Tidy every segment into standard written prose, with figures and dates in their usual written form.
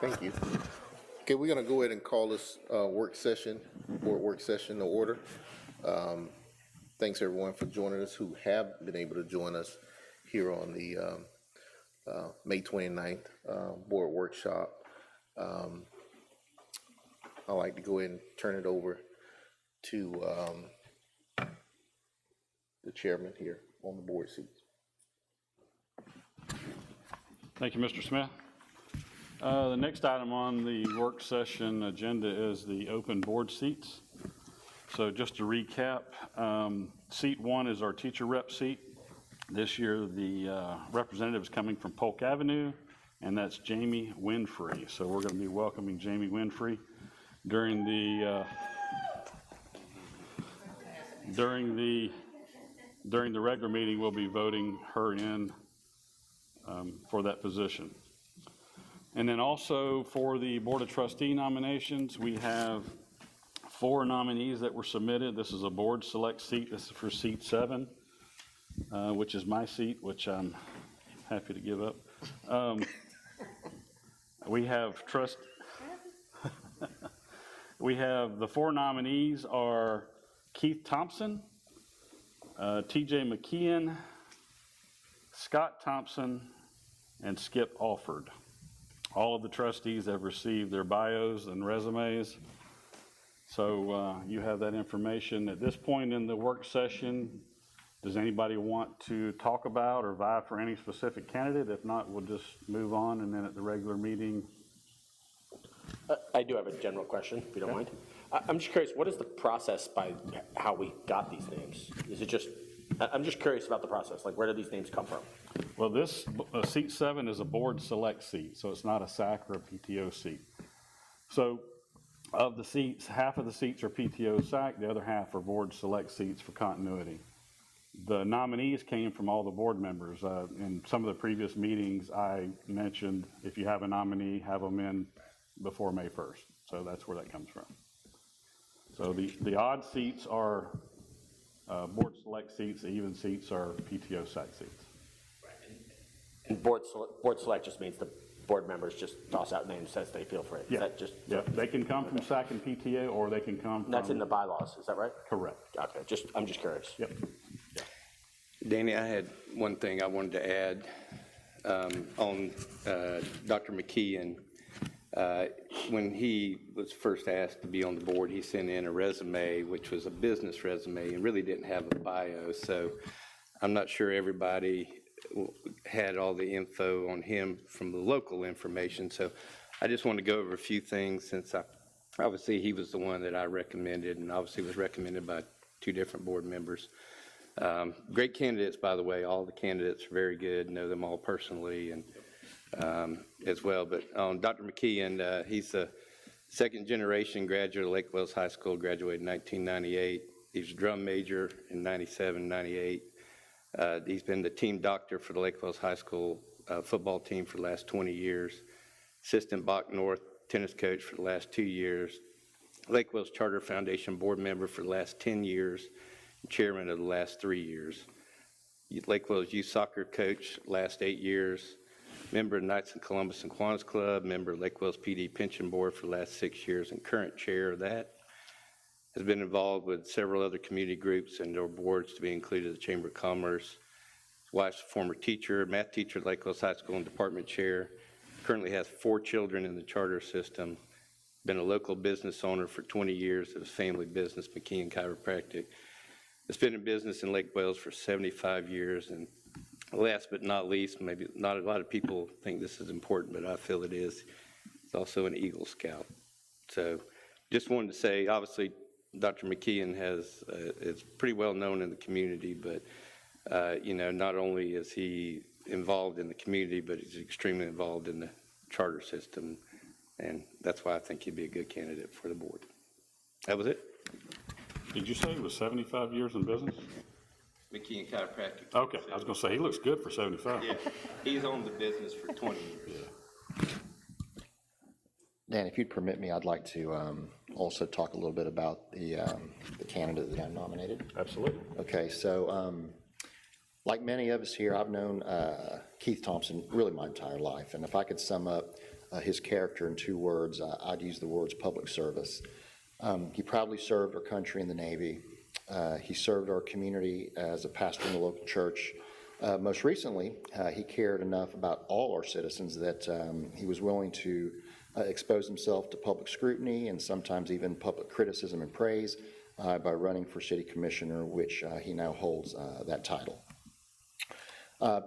Thank you. Okay, we're going to go ahead and call this board work session to order. Thanks everyone for joining us who have been able to join us here on the May 29th board workshop. I'd like to go ahead and turn it over to the chairman here on the board seat. Thank you, Mr. Smith. The next item on the work session agenda is the open board seats. So just to recap, seat one is our teacher rep seat. This year, the representative is coming from Polk Avenue, and that's Jamie Winfrey. So we're going to be welcoming Jamie Winfrey during the regular meeting. We'll be voting her in for that position. And then also for the Board of Trustee nominations, we have 4 nominees that were submitted. This is a board select seat. This is for seat 7, which is my seat, which I'm happy to give up. We have we have the 4 nominees are Keith Thompson, TJ McKeon, Scott Thompson, and Skip Alford. All of the trustees have received their bios and resumes. So you have that information. At this point in the work session, does anybody want to talk about or vie for any specific candidate? If not, we'll just move on, and then at the regular meeting. I do have a general question, if you don't mind. I'm just curious, what is the process by how we got these names? Is it just, I'm just curious about the process, like where did these names come from? Well, this seat 7 is a board select seat, so it's not a SAC or a PTO seat. So of the seats, half of the seats are PTO SAC, the other half are board select seats for continuity. The nominees came from all the board members. In some of the previous meetings, I mentioned if you have a nominee, have them in before May 1st. So that's where that comes from. So the odd seats are board select seats, the even seats are PTO SAC seats. And board select just means the board members just toss out names as they feel for it. Yeah. Is that just? Yeah, they can come from SAC and PTO, or they can come from. That's in the bylaws, is that right? Correct. Okay, I'm just curious. Yep. Yeah. Danny, I had one thing I wanted to add on Dr. McKeon. When he was first asked to be on the board, he sent in a resume, which was a business resume, and really didn't have a bio. So I'm not sure everybody had all the info on him from the local information. So I just want to go over a few things, since obviously he was the one that I recommended, and obviously was recommended by 2 different board members. Great candidates, by the way. All the candidates are very good, know them all personally and as well. But on Dr. McKeon, he's a 2nd generation graduate of Lake Wales High School, graduated in 1998. He's a drum major in 97, 98. He's been the team doctor for the Lake Wales High School football team for the last 20 years, assistant Bach North tennis coach for the last 2 years, Lake Wales Charter Foundation board member for the last 10 years, and chairman of the last 3 years. Lake Wales youth soccer coach last 8 years, member of Knights of Columbus and Kiwanis Club, member of Lake Wales PD Pension Board for the last 6 years, and current chair of that. Has been involved with several other community groups and their boards, to be included the Chamber of Commerce. His wife's a former teacher, math teacher at Lake Wales High School and department chair. Currently has 4 children in the charter system. Been a local business owner for 20 years of his family business, McKeon Chiropractic. Has been in business in Lake Wales for 75 years. And last but not least, maybe not a lot of people think this is important, but I feel it is. He's also an Eagle Scout. So just wanted to say, obviously, Dr. McKeon is pretty well known in the community, but not only is he involved in the community, but he's extremely involved in the charter system, and that's why I think he'd be a good candidate for the board. That was it. Did you say he was 75 years in business? McKeon Chiropractic. Okay, I was going to say he looks good for 75. Yeah, he's owned the business for 20 years. Yeah. Dan, if you'd permit me, I'd like to also talk a little bit about the candidate that I nominated. Absolutely. Okay, so Like many of us here, I've known Keith Thompson really my entire life, and if I could sum up his character in 2 words, I'd use the words public service. He proudly served our country in the Navy. He served our community as a pastor in the local church. Most recently, he cared enough about all our citizens that he was willing to expose himself to public scrutiny and sometimes even public criticism and praise by running for city commissioner, which he now holds that title.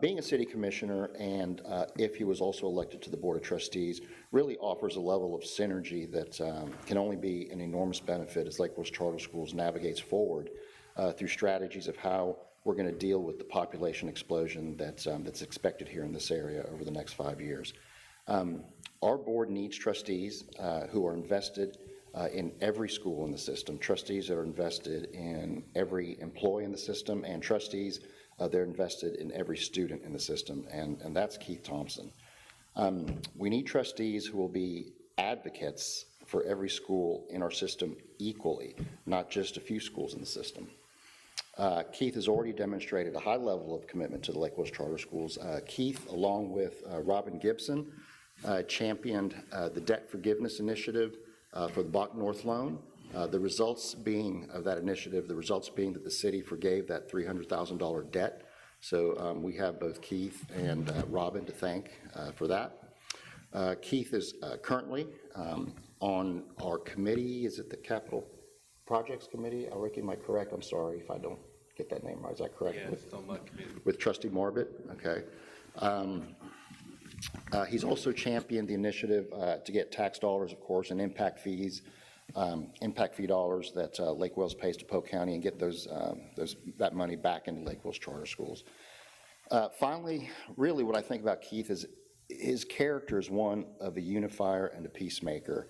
Being a city commissioner, and if he was also elected to the Board of Trustees, really offers a level of synergy that can only be an enormous benefit as Lake Wales Charter Schools navigates forward through strategies of how we're going to deal with the population explosion that's expected here in this area over the next 5 years. Our board needs trustees who are invested in every school in the system, trustees that are invested in every employee in the system, and trustees they're invested in every student in the system, and that's Keith Thompson. We need trustees who will be advocates for every school in our system equally, not just a few schools in the system. Keith has already demonstrated a high level of commitment to the Lake Wales Charter Schools. Keith, along with Robin Gibson, championed the debt forgiveness initiative for the Bach North loan. The results being of that initiative, the results being that the city forgave that $300,000 debt. So we have both Keith and Robin to thank for that. Keith is currently on our committee. Is it the Capital Projects Committee? Ricky, am I correct? I'm sorry if I don't get that name right. Is that correct? Yeah, it's on my committee. With Trustee Marbit? Okay. He's also championed the initiative to get tax dollars, of course, and impact fee dollars that Lake Wales pays to Polk County, and get that money back into Lake Wales Charter Schools. Finally, really what I think about Keith is his character is one of a unifier and a peacemaker.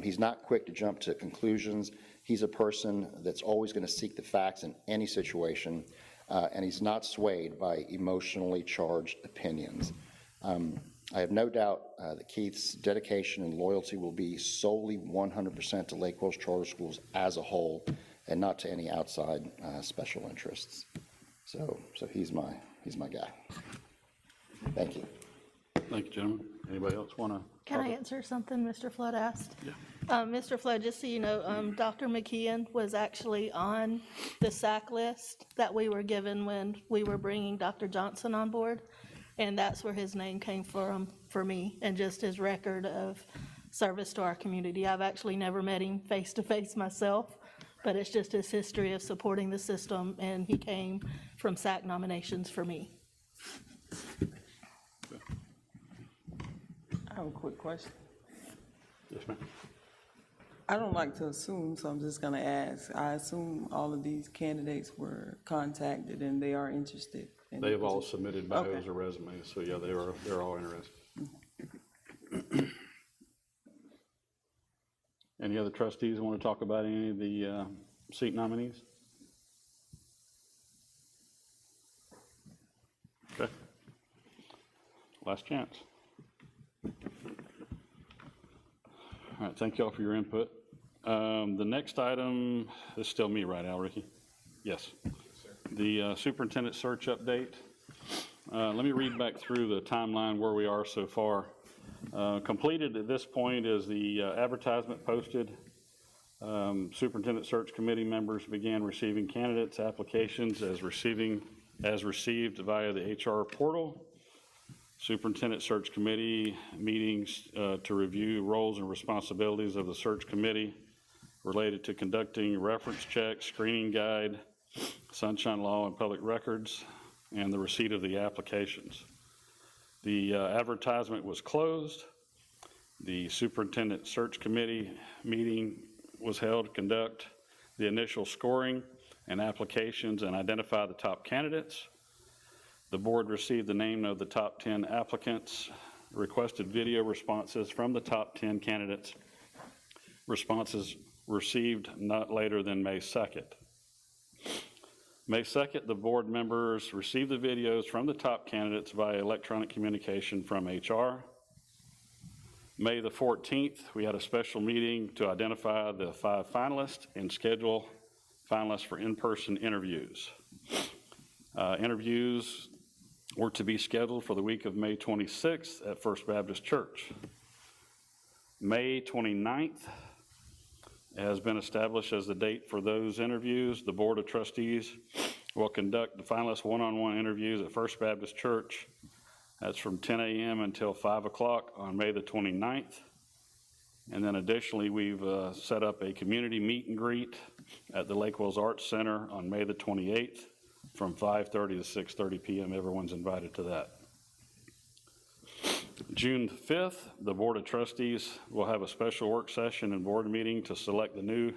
He's not quick to jump to conclusions. He's a person that's always going to seek the facts in any situation, and he's not swayed by emotionally charged opinions. I have no doubt that Keith's dedication and loyalty will be solely 100% to Lake Wales Charter Schools as a whole, and not to any outside special interests. So he's my guy. Thank you. Thank you, gentlemen. Anybody else want to? Can I answer something Mr. Flood asked? Yeah. Mr. Flood, just so you know, Dr. McKeon was actually on the SAC list that we were given when we were bringing Dr. Johnson on board, and that's where his name came from for me, and just his record of service to our community. I've actually never met him face-to-face myself, but it's just his history of supporting the system, and he came from SAC nominations for me. I have a quick question. Yes, ma'am. I don't like to assume, so I'm just going to ask. I assume all of these candidates were contacted and they are interested. In They have the all position. submitted bios Okay. or resumes, so yeah, they're all interested. Any other trustees want to talk about any of the seat nominees? Okay. Last chance. All right, thank you all for your input. The next item is still me, right, Al, Ricky? Yes. The superintendent search update. Let me read back through the timeline where we are so far. Completed at this point is the advertisement posted. Superintendent search committee members began receiving candidates' applications as received via the HR portal. Superintendent search committee meetings to review roles and responsibilities of the search committee related to conducting reference checks, screening guide, sunshine law and public records, and the receipt of the applications. The advertisement was closed. The superintendent search committee meeting was held to conduct the initial scoring and applications and identify the top candidates. The board received the name of the top 10 applicants, requested video responses from the top 10 candidates. Responses received not later than May 2nd. May 2nd, the board members received the videos from the top candidates via electronic communication from HR. May the 14th, we had a special meeting to identify the 5 finalists and schedule finalists for in-person interviews. Interviews were to be scheduled for the week of May 26th at First Baptist Church. May 29th has been established as the date for those interviews. The Board of Trustees will conduct the finalist one-on-one interviews at First Baptist Church. That's from 10 a.m. until 5 o'clock on May the 29th. And then additionally, we've set up a community meet and greet at the Lake Wells Arts Center on May the 28th from 5:30 to 6:30 p.m. Everyone's invited to that. June 5th, the Board of Trustees will have a special work session and board meeting to select the new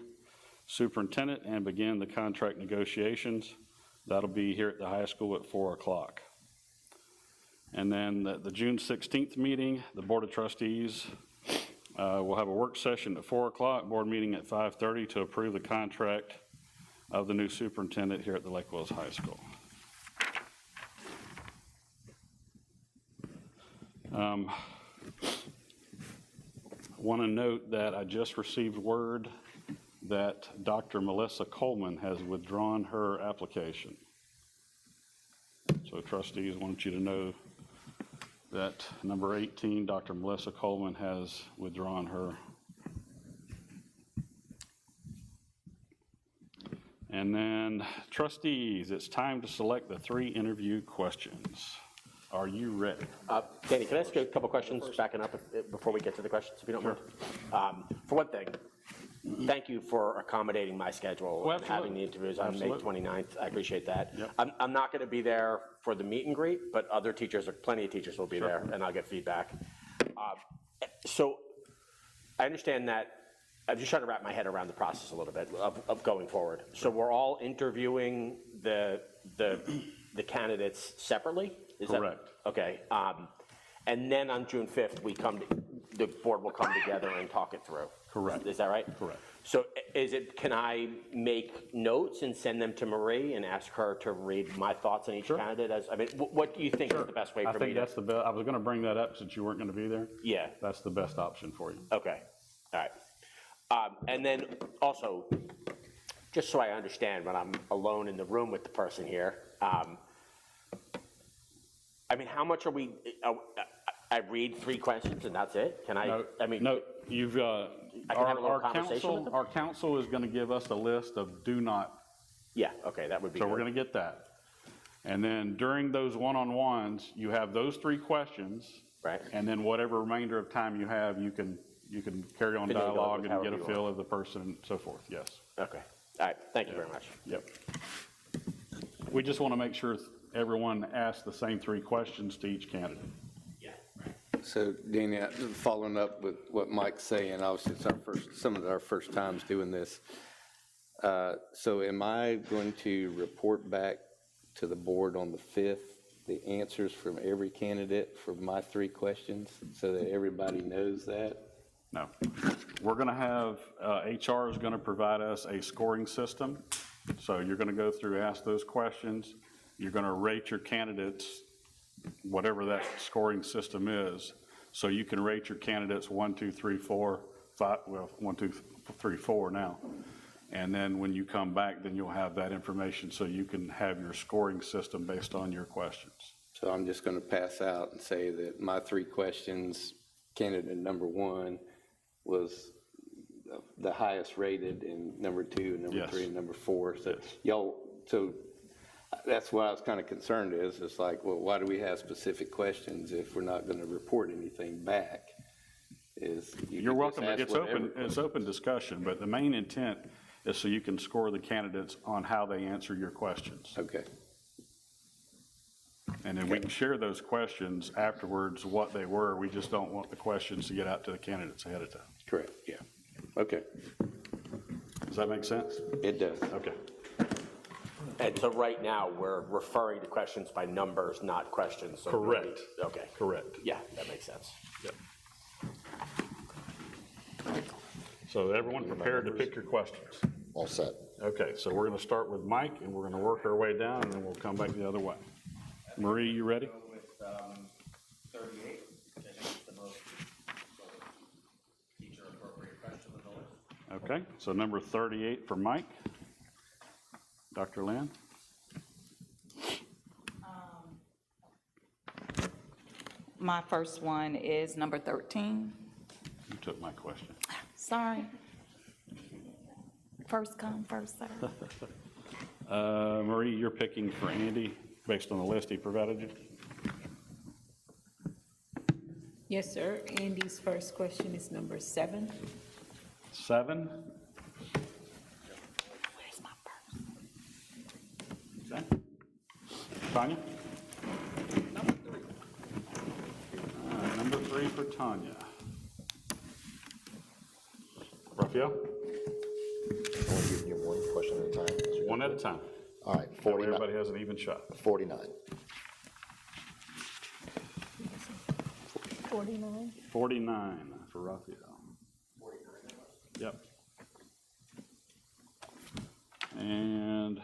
superintendent and begin the contract negotiations. That'll be here at the high school at 4 o'clock. And then the June 16th meeting, the Board of Trustees will have a work session at 4 o'clock, board meeting at 5:30 to approve the contract of the new superintendent here at the Lake Wells High School. Want to note that I just received word that Dr. Melissa Coleman has withdrawn her application. So trustees want you to know that number 18, Dr. Melissa Coleman, has withdrawn her. And then trustees, it's time to select the 3 interview questions. Are you ready? Danny, can I ask you a couple questions backing up before we get to the questions, if you don't mind? For one thing, thank you for accommodating my schedule Oh, and having the interviews on May Absolutely. 29th. I appreciate that. Yep. I'm not going to be there for the meet and greet, but other teachers, or plenty of teachers will be there, and I'll get feedback. So I understand that. I'm just trying to wrap my head around the process a little bit of going forward. So we're all interviewing the candidates separately? Is that- Correct. Okay. And then on June 5th, the board will come together and talk it through. Correct. Is that right? Correct. So can I make notes and send them to Marie and ask her to read my thoughts on each candidate? What do you think is the best way I for me think to? that's the best. I was going to bring that up since you weren't going to be there. Yeah. That's the best option for you. Okay. All right. And then also, just so I understand when I'm alone in the room with the person here, how much are we, I read 3 questions and that's it? Can I, No, you've, I can have a little conversation with them? our council is going to give us a list of do not. Yeah, okay, that would be So good. we're going to get that. And then during those one-on-ones, you have those 3 questions. Right. And then whatever remainder of time you have, you can carry on Finagle it dialogue and however get a you feel want. of the person and so forth, yes. Okay, all right, thank you very much. Yep. We just want to make sure everyone asks the same 3 questions to each candidate. Yeah. So, Danny, following up with what Mike's saying, obviously it's some of our first times doing this. So am I going to report back to the board on the 5th, the answers from every candidate for my 3 questions so that everybody knows that? No. We're going to have, HR is going to provide us a scoring system. So you're going to go through, ask those questions. You're going to rate your candidates, whatever that scoring system is. So you can rate your candidates 1, 2, 3, 4, 5, well, 1, 2, 3, 4 now. And then when you come back, then you'll have that information so you can have your scoring system based on your questions. So I'm just going to pass out and say that my 3 questions, candidate number 1 was the highest rated, and number 2, and number Yes. 3, and number 4. So Yes. so that's what I was kind of concerned is, it's like, well, why do we have specific questions if we're not going to report anything back? You're welcome. It's open discussion, but the main intent is so you can score the candidates on how they answer your questions. Okay. And then we can share those questions afterwards, what they were. We just don't want the questions to get out to the candidates ahead of time. Correct, yeah. Okay, Does that make sense? it does. Okay. And so right now, we're referring to questions by numbers, not questions. So Correct. Okay. Correct. Yeah, that makes sense. Yep. So everyone prepared to pick your questions? All set. Okay, so we're going to start with Mike, and we're going to work our way down, and then we'll come back the other way. Marie, you ready? Go with 38, which I think is the most teacher-appropriate question of the list. Okay, so number 38 for Mike. Dr. Lynn? My first one is number 13. You took my question. Sorry. First come, first serve. Marie, you're picking for Andy based on the list he provided you? Yes, sir. Andy's first question is number 7. 7? Where's my purse? Okay. Tanya? Number 3 for Tanya. Raphael? I want to give you one question at a time. One at a time. All right, That way everybody has an even shot. 49. 49. 49 for Raphael. Yep. And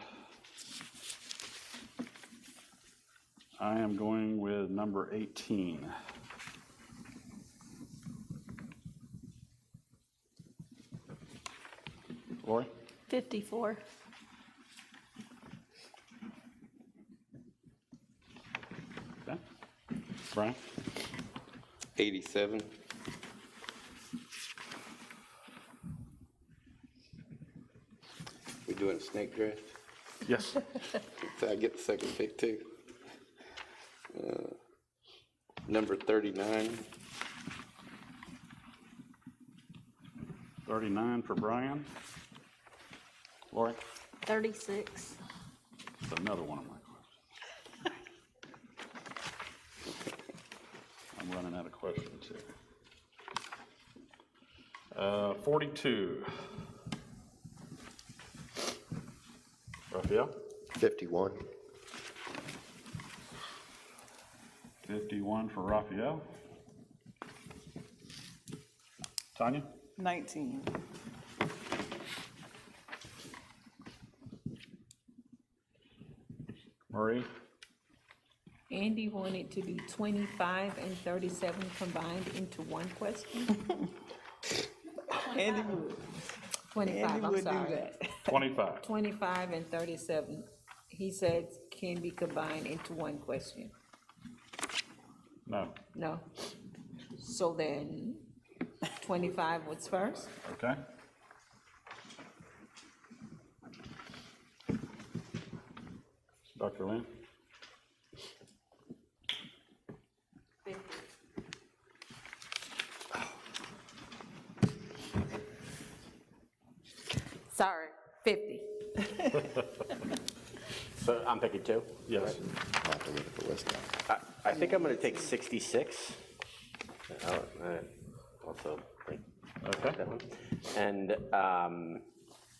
I am going with number 18. Lori? 54. Okay. Brian? 87. We doing snake draft? Yes. So I get the second pick too. Number 39. 39 for Brian. Lori? 36. That's another one of my questions. I'm running out of questions here. 42. Raphael? 51. 51 for Raphael. Tanya? 19. Marie? Andy wanted to do 25 and 37 combined into one question. Andy would. 25, Andy I'm would do sorry. that. 25. 25 and 37, he said can be combined into one question. No. No. So then 25 was first? Okay. Dr. Lynn? Sorry, 50. So I'm picking 2. Yes. I'll have to look at the list now. I think I'm gonna take 66. Also, like Okay. that one. And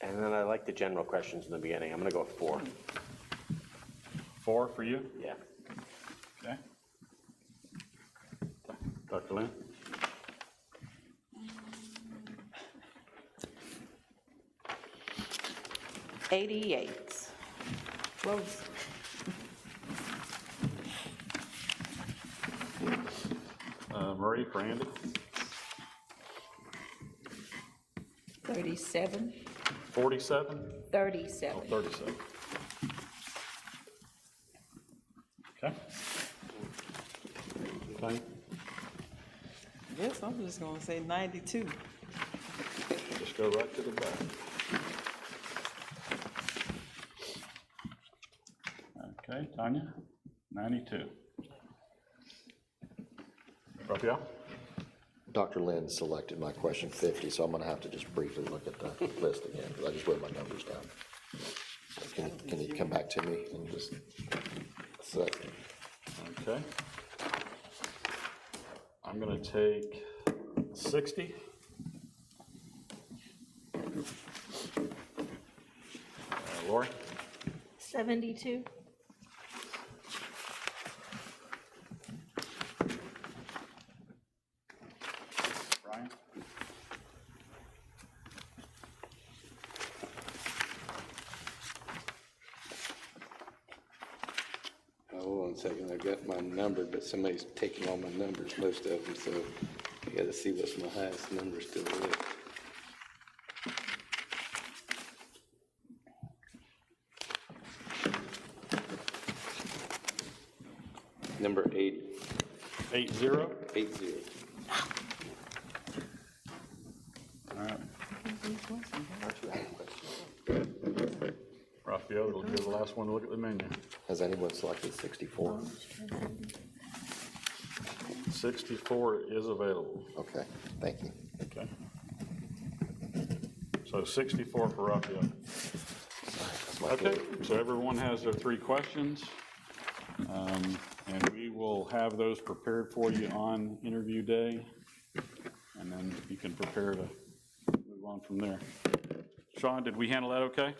then I like the general questions in the beginning. I'm gonna go with 4. 4 for you? Yeah. Okay. Dr. Lynn? $88. Close. Marie for Andy? 37. 47? 37. Oh, 37. Okay. Tanya? Yes, I'm just gonna say 92. Just go right to the back. Okay, Tanya, 92. Raphael? Dr. Lynn selected my question 50, so I'm going to have to just briefly look at the list again, because I just wrote my numbers down. Can you come back to me and just select? Okay. I'm gonna take 60. Lori? 72. Brian? Hold on a second, I've got my number, but somebody's taking all my numbers, most of them, so I gotta see what's my highest number still left. Number 80. 8-0. 8-0. Raphael, you're the last one to look at the menu. Has anyone selected 64? 64 is available. Okay, thank you. Okay. So 64 for Raphael. That's my Okay, favorite. so everyone has their 3 questions. And we will have those prepared for you on interview day. And then you can prepare to move on from there. Sean, did we handle that okay?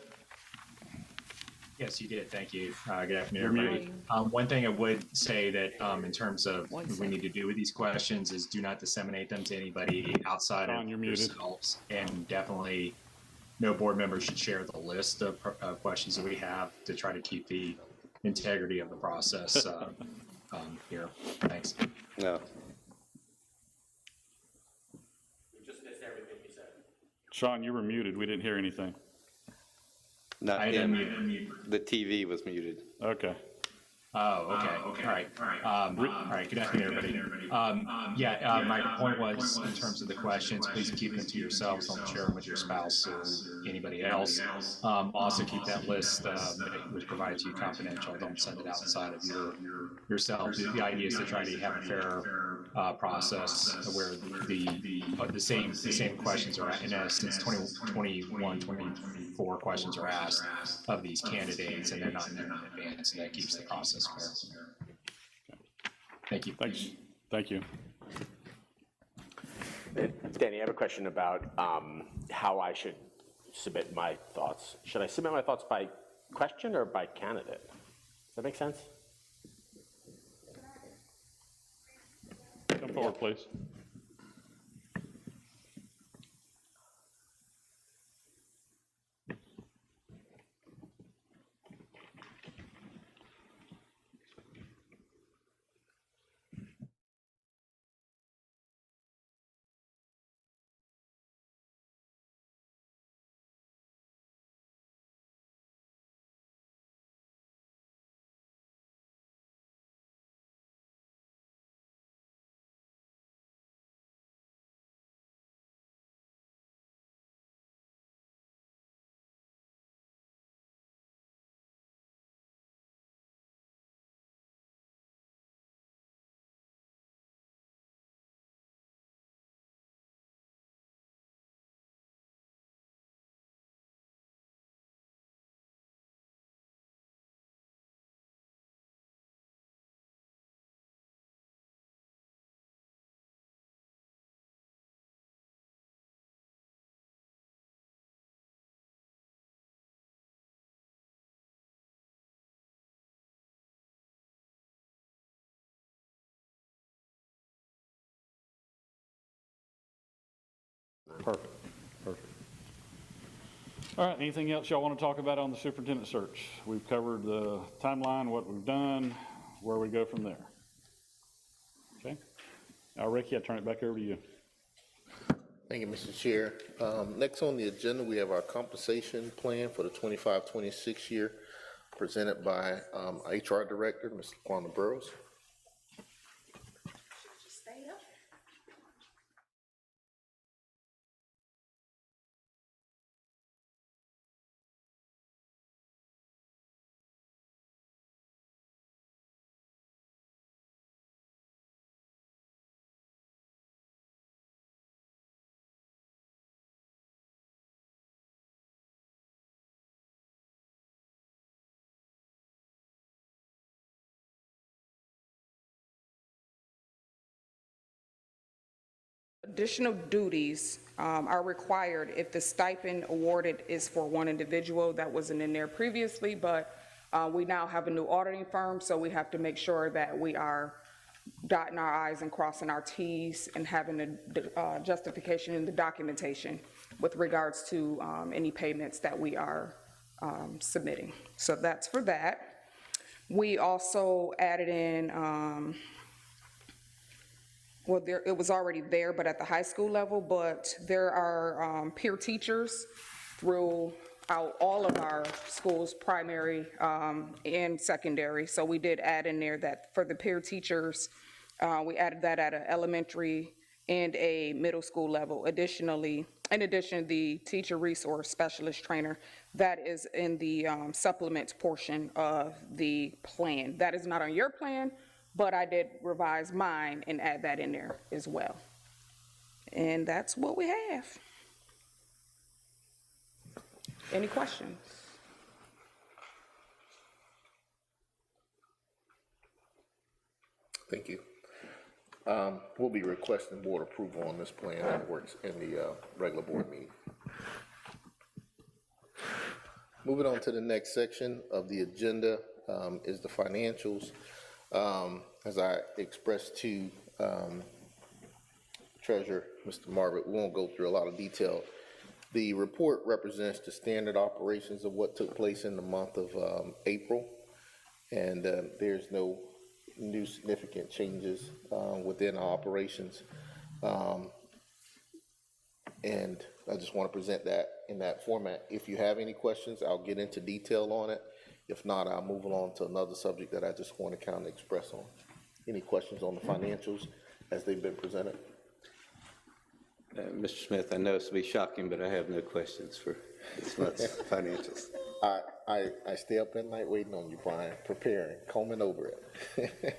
Yes, you did. Thank you. Good afternoon, You're everybody. One thing I would say that in terms of what we need to do with these questions is do not disseminate them to anybody outside Sean, you're of muted. yourselves. And definitely no board member should share the list of questions that we have to try to keep the integrity of the process here. Thanks. No. We just missed everything you said. Sean, you were muted. We didn't hear anything. Not I him. didn't. The TV was muted. Okay. Oh, okay. All right. All right. Good afternoon, everybody. My point was, in terms of the questions, please keep them to yourselves. Don't share them with your spouse or anybody else. Also, keep that list that was provided to you confidential. Don't send it outside of yourself. The idea is to try to have a fair process where the same questions are, in essence, 21, 24 questions are asked of these candidates, and they're not known in advance, and that keeps the process fair. Thank you. Thanks. Thank you. Danny, I have a question about how I should submit my thoughts. Should I submit my thoughts by question or by candidate? Does that make sense? Come forward, please. Perfect. Perfect. All right, anything else y'all want to talk about on the superintendent search? We've covered the timeline, what we've done, where we go from there. Okay. Now, Ricky, I turn it back over to you. Thank you, Mr. Chair. Next on the agenda, we have our compensation plan for the 25-26 year, presented by HR Director, Mr. Quanah Burrows. Additional duties are required if the stipend awarded is for one individual. That wasn't in there previously, but we now have a new auditing firm, so we have to make sure that we are dotting our I's and crossing our T's and having a justification in the documentation with regards to any payments that we are submitting. So that's for that. We also added in well, it was already there, but at the high school level, but there are peer teachers throughout all of our schools, primary and secondary. So we did add in there that for the peer teachers, We added that at an elementary and a middle school level. Additionally, in addition, the teacher resource specialist trainer, that is in the supplements portion of the plan. That is not on your plan, but I did revise mine and add that in there as well. And that's what we have. Any questions? Thank you. We'll be requesting board approval on this plan that works in the regular board meeting. Moving on to the next section of the agenda is the financials. As I expressed to Treasurer Mr. Marvitt, we won't go through a lot of detail. The report represents the standard operations of what took place in the month of April, and there's no new significant changes within our operations. And I just want to present that in that format. If you have any questions, I'll get into detail on it. If not, I'll move along to another subject that I just want to kind of express on. Any questions on the financials as they've been presented? Mr. Smith, I know this will be shocking, but I have no questions for this month's financials. I stay up at night waiting on you, Brian, preparing, combing over it.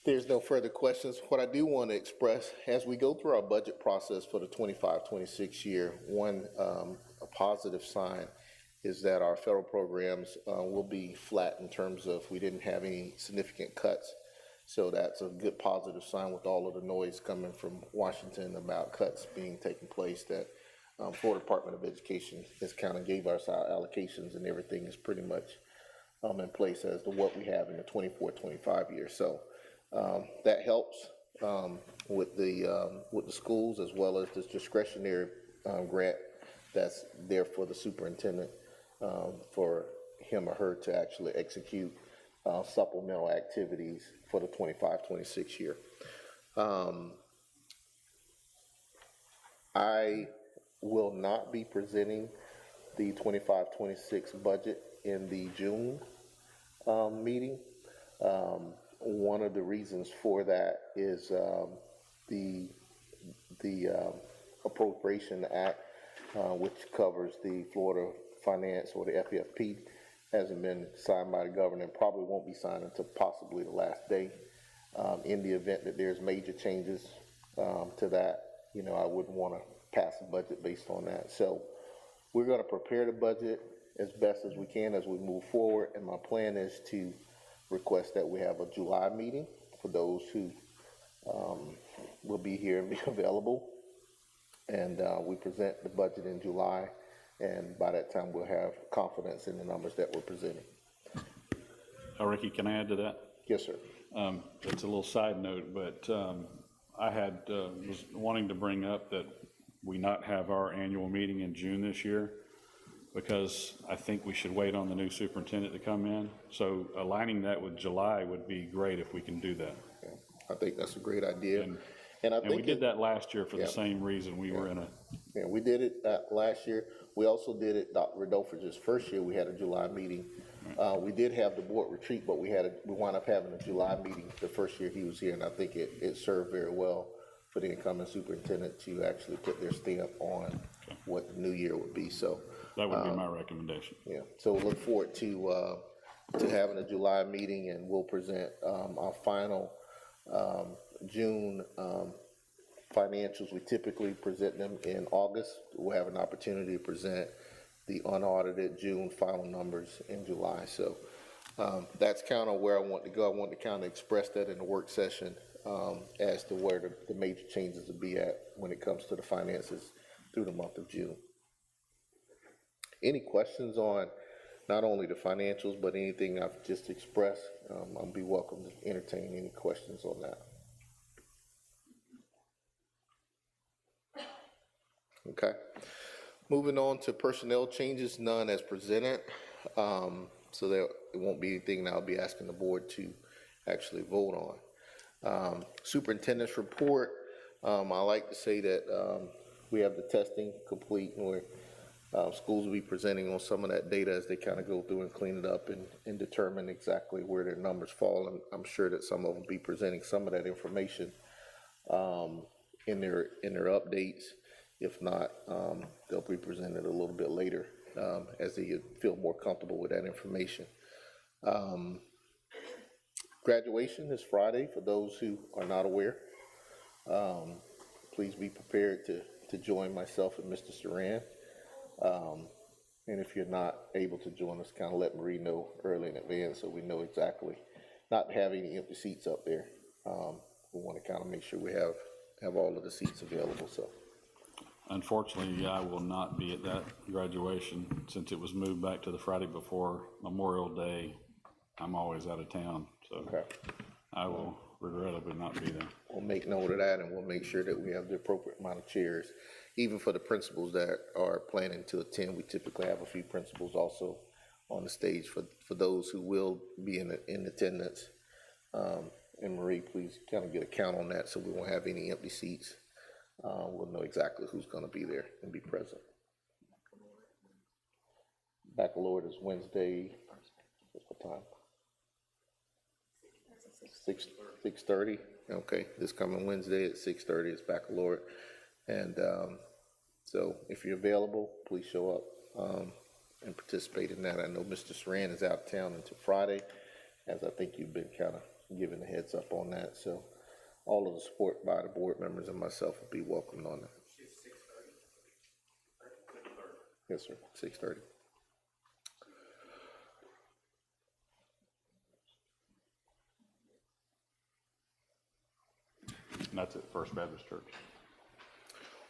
There's no further questions. What I do want to express, as we go through our budget process for the 25-26 year, a positive sign is that our federal programs will be flat in terms of we didn't have any significant cuts. So that's a good positive sign with all of the noise coming from Washington about cuts being taking place, that Florida Department of Education has kind of gave us our allocations and everything is pretty much in place as to what we have in the 24-25 year. So that helps with the schools, as well as this discretionary grant that's there for the superintendent for him or her to actually execute supplemental activities for the 25-26 year. I will not be presenting the 25-26 budget in the June meeting. One of the reasons for that is the Appropriation Act, which covers the Florida Finance, or the FFP, hasn't been signed by the governor and probably won't be signed until possibly the last day. In the event that there's major changes to that, I wouldn't want to pass a budget based on that. So we're going to prepare the budget as best as we can as we move forward, and my plan is to request that we have a July meeting for those who will be here and be available, and we present the budget in July, and by that time we'll have confidence in the numbers that we're presenting. Ricky, can I add to that? Yes, sir. It's a little side note, but I was wanting to bring up that we not have our annual meeting in June this year, because I think we should wait on the new superintendent to come in. So aligning that with July would be great if we can do that. Yeah, I think that's a great idea. And we did that last year for the same reason. We were in a... Yeah, we did it last year. We also did it, Dr. Rodolfo's first year, we had a July meeting. We did have the board retreat, but we wound up having a July meeting the first year he was here, and I think it served very well for the incoming superintendent to actually put their stamp on what the new year would be. So that would be my recommendation. Yeah, so we'll look forward to having a July meeting, and we'll present our final June financials. We typically present them in August. We'll have an opportunity to present the unaudited June final numbers in July. So that's kind of where I want to go. I want to kind of express that in the work session as to where the major changes will be at when it comes to the finances through the month of June. Any questions on not only the financials, but anything I've just expressed? I'll be welcome to entertain any questions on that. Okay. Moving on to personnel changes, none as presented. So there won't be anything that I'll be asking the board to actually vote on. Superintendent's report, I like to say that we have the testing complete, and we're Schools will be presenting on some of that data as they kind of go through and clean it up and determine exactly where their numbers fall. And I'm sure that some of them will be presenting some of that information in their updates. If not, they'll be presented a little bit later as they feel more comfortable with that information. Graduation is Friday for those who are not aware. Please be prepared to join myself and Mr. Saran. And if you're not able to join us, kind of let Marie know early in advance so we know exactly, not have any empty seats up there. We want to kind of make sure we have all of the seats available, so. Unfortunately, I will not be at that graduation since it was moved back to the Friday before Memorial Day. I'm always out of town, so Okay. I will regrettably not be there. We'll make note of that, and we'll make sure that we have the appropriate amount of chairs. Even for the principals that are planning to attend, we typically have a few principals also on the stage for those who will be in attendance. And Marie, please kind of get a count on that so we won't have any empty seats. We'll know exactly who's going to be there and be present. Baccalaureate is Wednesday. What time? 6:30. Okay, this coming Wednesday at 6:30 is baccalaureate, and so if you're available, please show up and participate in that. I know Mr. Saran is out of town until Friday, as I think you've been kind of given a heads up on that. So all of the support by the board members and myself will be welcomed on that. Yes, sir. 6:30. And that's at First Baptist Church.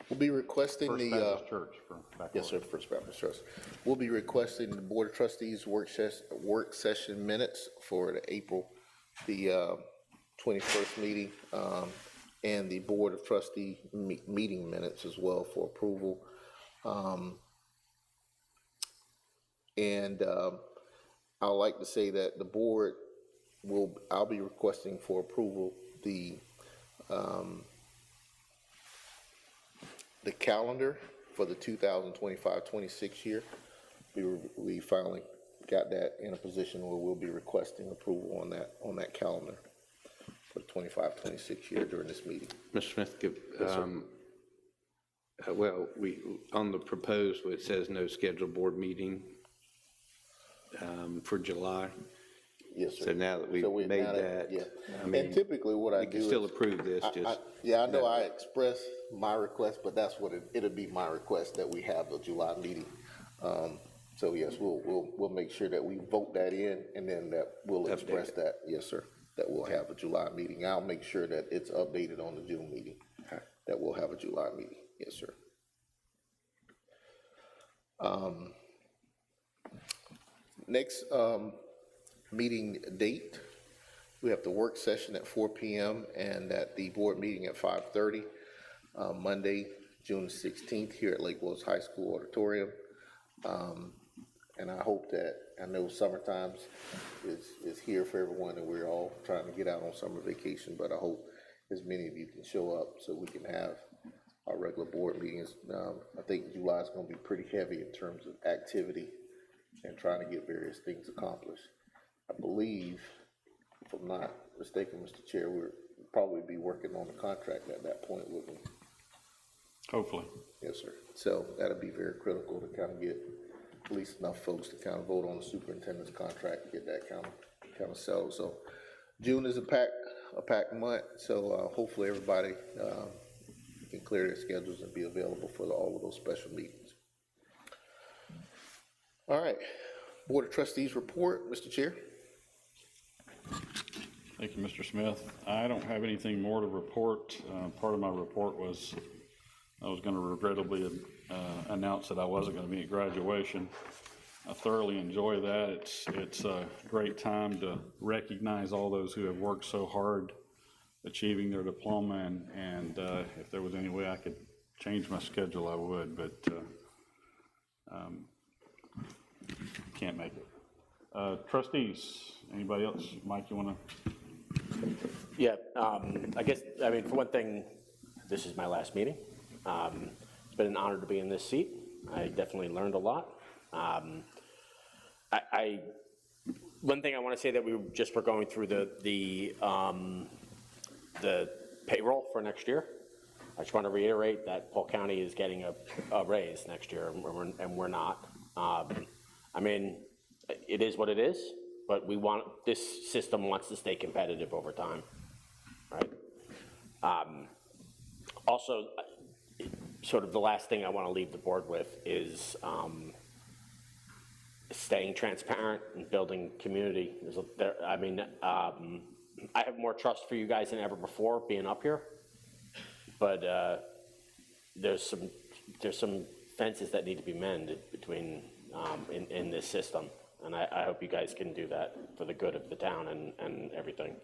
We'll be requesting First the, Baptist Church for baccalaureate. yes, sir, First Baptist Trust. We'll be requesting the Board of Trustees work session minutes for the April the 21st meeting, and the Board of Trustee meeting minutes as well for approval. I'd like to say that the board I'll be requesting for approval the calendar for the 2025-26 year. We finally got that in a position where we'll be requesting approval on that calendar for the 25-26 year during this meeting. Mr. Smith, Yes, sir. well, on the proposed, where it says no scheduled board meeting for July. Yes, sir. So now that we've So made now that, yeah. I mean, And typically what I we do can is. still approve this, Yeah, I know I express my request, but that's what it'll be my request that we have the July meeting. So yes, we'll make sure that we vote that in, and then that we'll express that, yes, sir, that we'll have a July meeting. I'll make sure that it's updated on the June meeting, that we'll have a July meeting, yes, sir. Next meeting date, we have the work session at 4 p.m. and at the board meeting at 5:30, Monday, June 16th, here at Lake Wales High School Auditorium. And I hope that, I know summertime is here for everyone, and we're all trying to get out on summer vacation, but I hope as many of you can show up so we can have our regular board meetings. I think July is going to be pretty heavy in terms of activity and trying to get various things accomplished. I believe, if I'm not mistaken, Mr. Chair, we'll probably be working on the contract at that point, wouldn't we? Hopefully. Yes, sir. So that'll be very critical to kind of get at least enough folks to kind of vote on the superintendent's contract and get that kind of settled. So June is a packed month, so hopefully everybody can clear their schedules and be available for all of those special meetings. All right, Board of Trustees report, Mr. Chair. Thank you, Mr. Smith. I don't have anything more to report. Part of my report was I was going to regrettably announce that I wasn't going to be at graduation. I thoroughly enjoy that. It's a great time to recognize all those who have worked so hard achieving their diploma, and if there was any way I could change my schedule, I would, but can't make it. Trustees, anybody else? Mike, you want to? Yeah, I guess, for one thing, this is my last meeting. It's been an honor to be in this seat. I definitely learned a lot. One thing I want to say that we just were going through the payroll for next year. I just want to reiterate that Polk County is getting a raise next year, and we're not. I mean, it is what it is, but this system wants to stay competitive over time, right? Also, sort of the last thing I want to leave the board with is staying transparent and building community. I have more trust for you guys than ever before being up here, but there's some fences that need to be mended between in this system, and I hope you guys can do that for the good of the town and everything.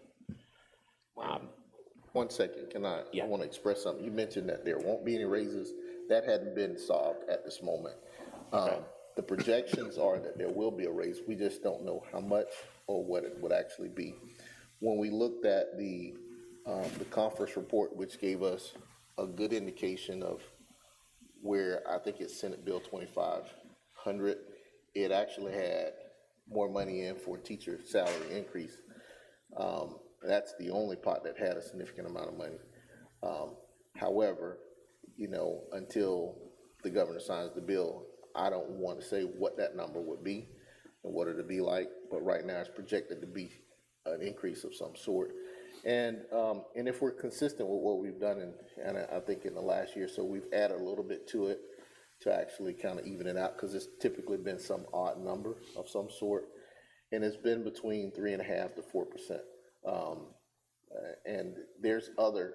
1 second, Yeah. I want to express something. You mentioned that there won't be any raises. That hadn't been solved at this moment. The projections are that there will be a raise. We just don't know how much or what it would actually be. When we looked at the conference report, which gave us a good indication of where I think it's Senate Bill 2500, it actually had more money in for teacher salary increase. That's the only part that had a significant amount of money. However, until the governor signs the bill, I don't want to say what that number would be and what it'll be like, but right now it's projected to be an increase of some sort. And if we're consistent with what we've done, and I think in the last year, so we've added a little bit to it to actually kind of even it out, because it's typically been some odd number of some sort, and it's been between 3.5% to 4%. And there's other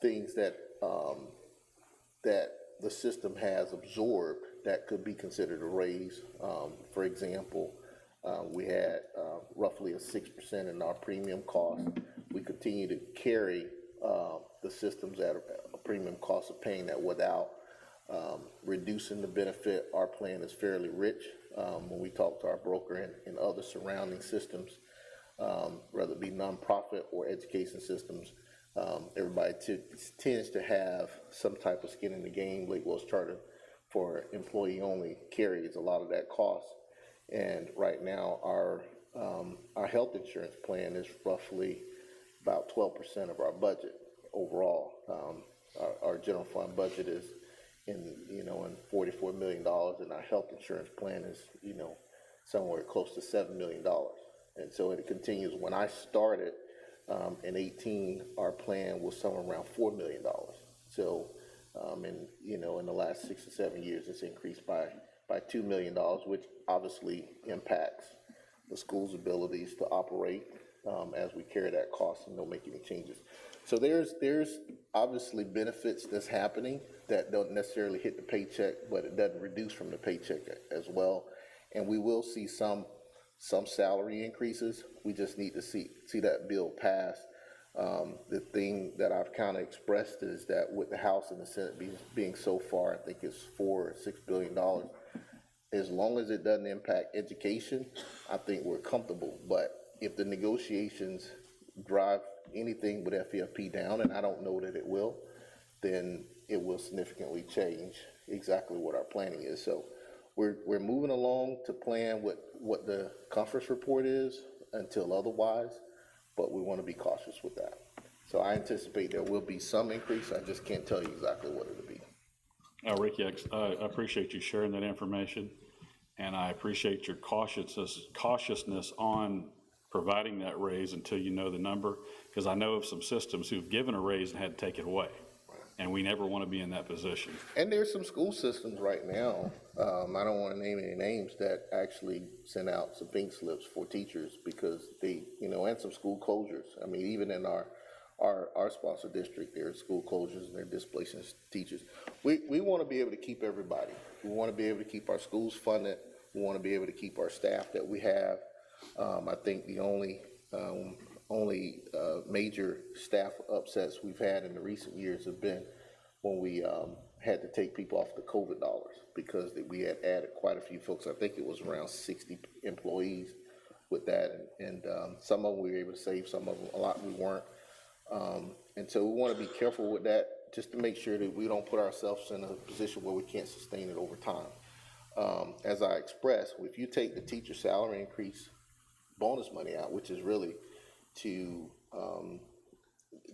things that the system has absorbed that could be considered a raise. For example, we had roughly a 6% in our premium cost. We continue to carry the systems at a premium cost of paying that without reducing the benefit. Our plan is fairly rich. When we talk to our broker and other surrounding systems, whether it be nonprofit or education systems, everybody tends to have some type of skin in the game. Lake Wells Charter for employee only carries a lot of that cost. And right now our health insurance plan is roughly about 12% of our budget overall. Our general fund budget is in $44 million, and our health insurance plan is, somewhere close to $7 million. And so it continues. When I started in 2018, our plan was somewhere around $4 million. So, in the last 6 or 7 years, it's increased by $2 million, which obviously impacts the school's abilities to operate as we carry that cost and don't make any changes. So there's obviously benefits that's happening that don't necessarily hit the paycheck, but it doesn't reduce from the paycheck as well. And we will see some salary increases. We just need to see that bill pass. The thing that I've kind of expressed is that with the House and the Senate being so far, I think it's $4 or $6 billion. As long as it doesn't impact education, I think we're comfortable. But if the negotiations drive anything with FEFP down, and I don't know that it will, then it will significantly change exactly what our planning is. So we're moving along to plan what the conference report is until otherwise, but we want to be cautious with that. So I anticipate there will be some increase. I just can't tell you exactly what it'll be. Ricky, I appreciate you sharing that information, and I appreciate your cautiousness on providing that raise until you know the number, because I know of some systems who've given a raise and had to take it away, and we never want to be in that position. And there's some school systems right now, I don't want to name any names, that actually send out some pink slips for teachers because they, and some school closures. I mean, even in our sponsor district, there are school closures and they're displacing teachers. We want to be able to keep everybody. We want to be able to keep our schools funded. We want to be able to keep our staff that we have. I think the only major staff upsets we've had in the recent years have been when we had to take people off the COVID dollars because we had added quite a few folks. I think it was around 60 employees with that, and some of them we were able to save, some of them a lot we weren't. And so we want to be careful with that, just to make sure that we don't put ourselves in a position where we can't sustain it over time. As I expressed, if you take the teacher salary increase bonus money out, which is really to,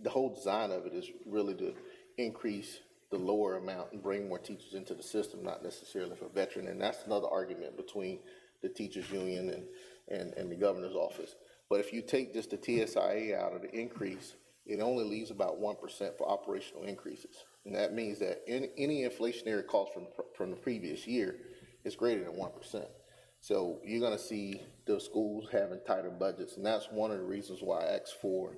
the whole design of it is really to increase the lower amount and bring more teachers into the system, not necessarily for veteran. And that's another argument between the teachers union and the governor's office. But if you take just the TSIA out of the increase, it only leaves about 1% for operational increases. And that means that any inflationary cost from the previous year is greater than 1%. So you're gonna see the schools having tighter budgets, and that's one of the reasons why I asked for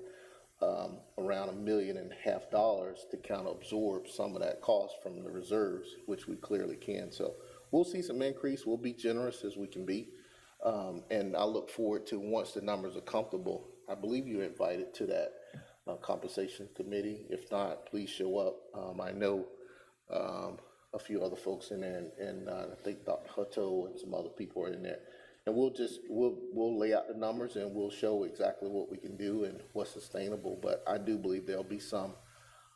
around $1.5 million to kind of absorb some of that cost from the reserves, which we clearly can. So we'll see some increase. We'll be generous as we can be. And I look forward to, once the numbers are comfortable, I believe you're invited to that compensation committee. If not, please show up. I know a few other folks in there, and I think Dr. Hutto and some other people are in there. And we'll lay out the numbers, and we'll show exactly what we can do and what's sustainable. But I do believe there'll be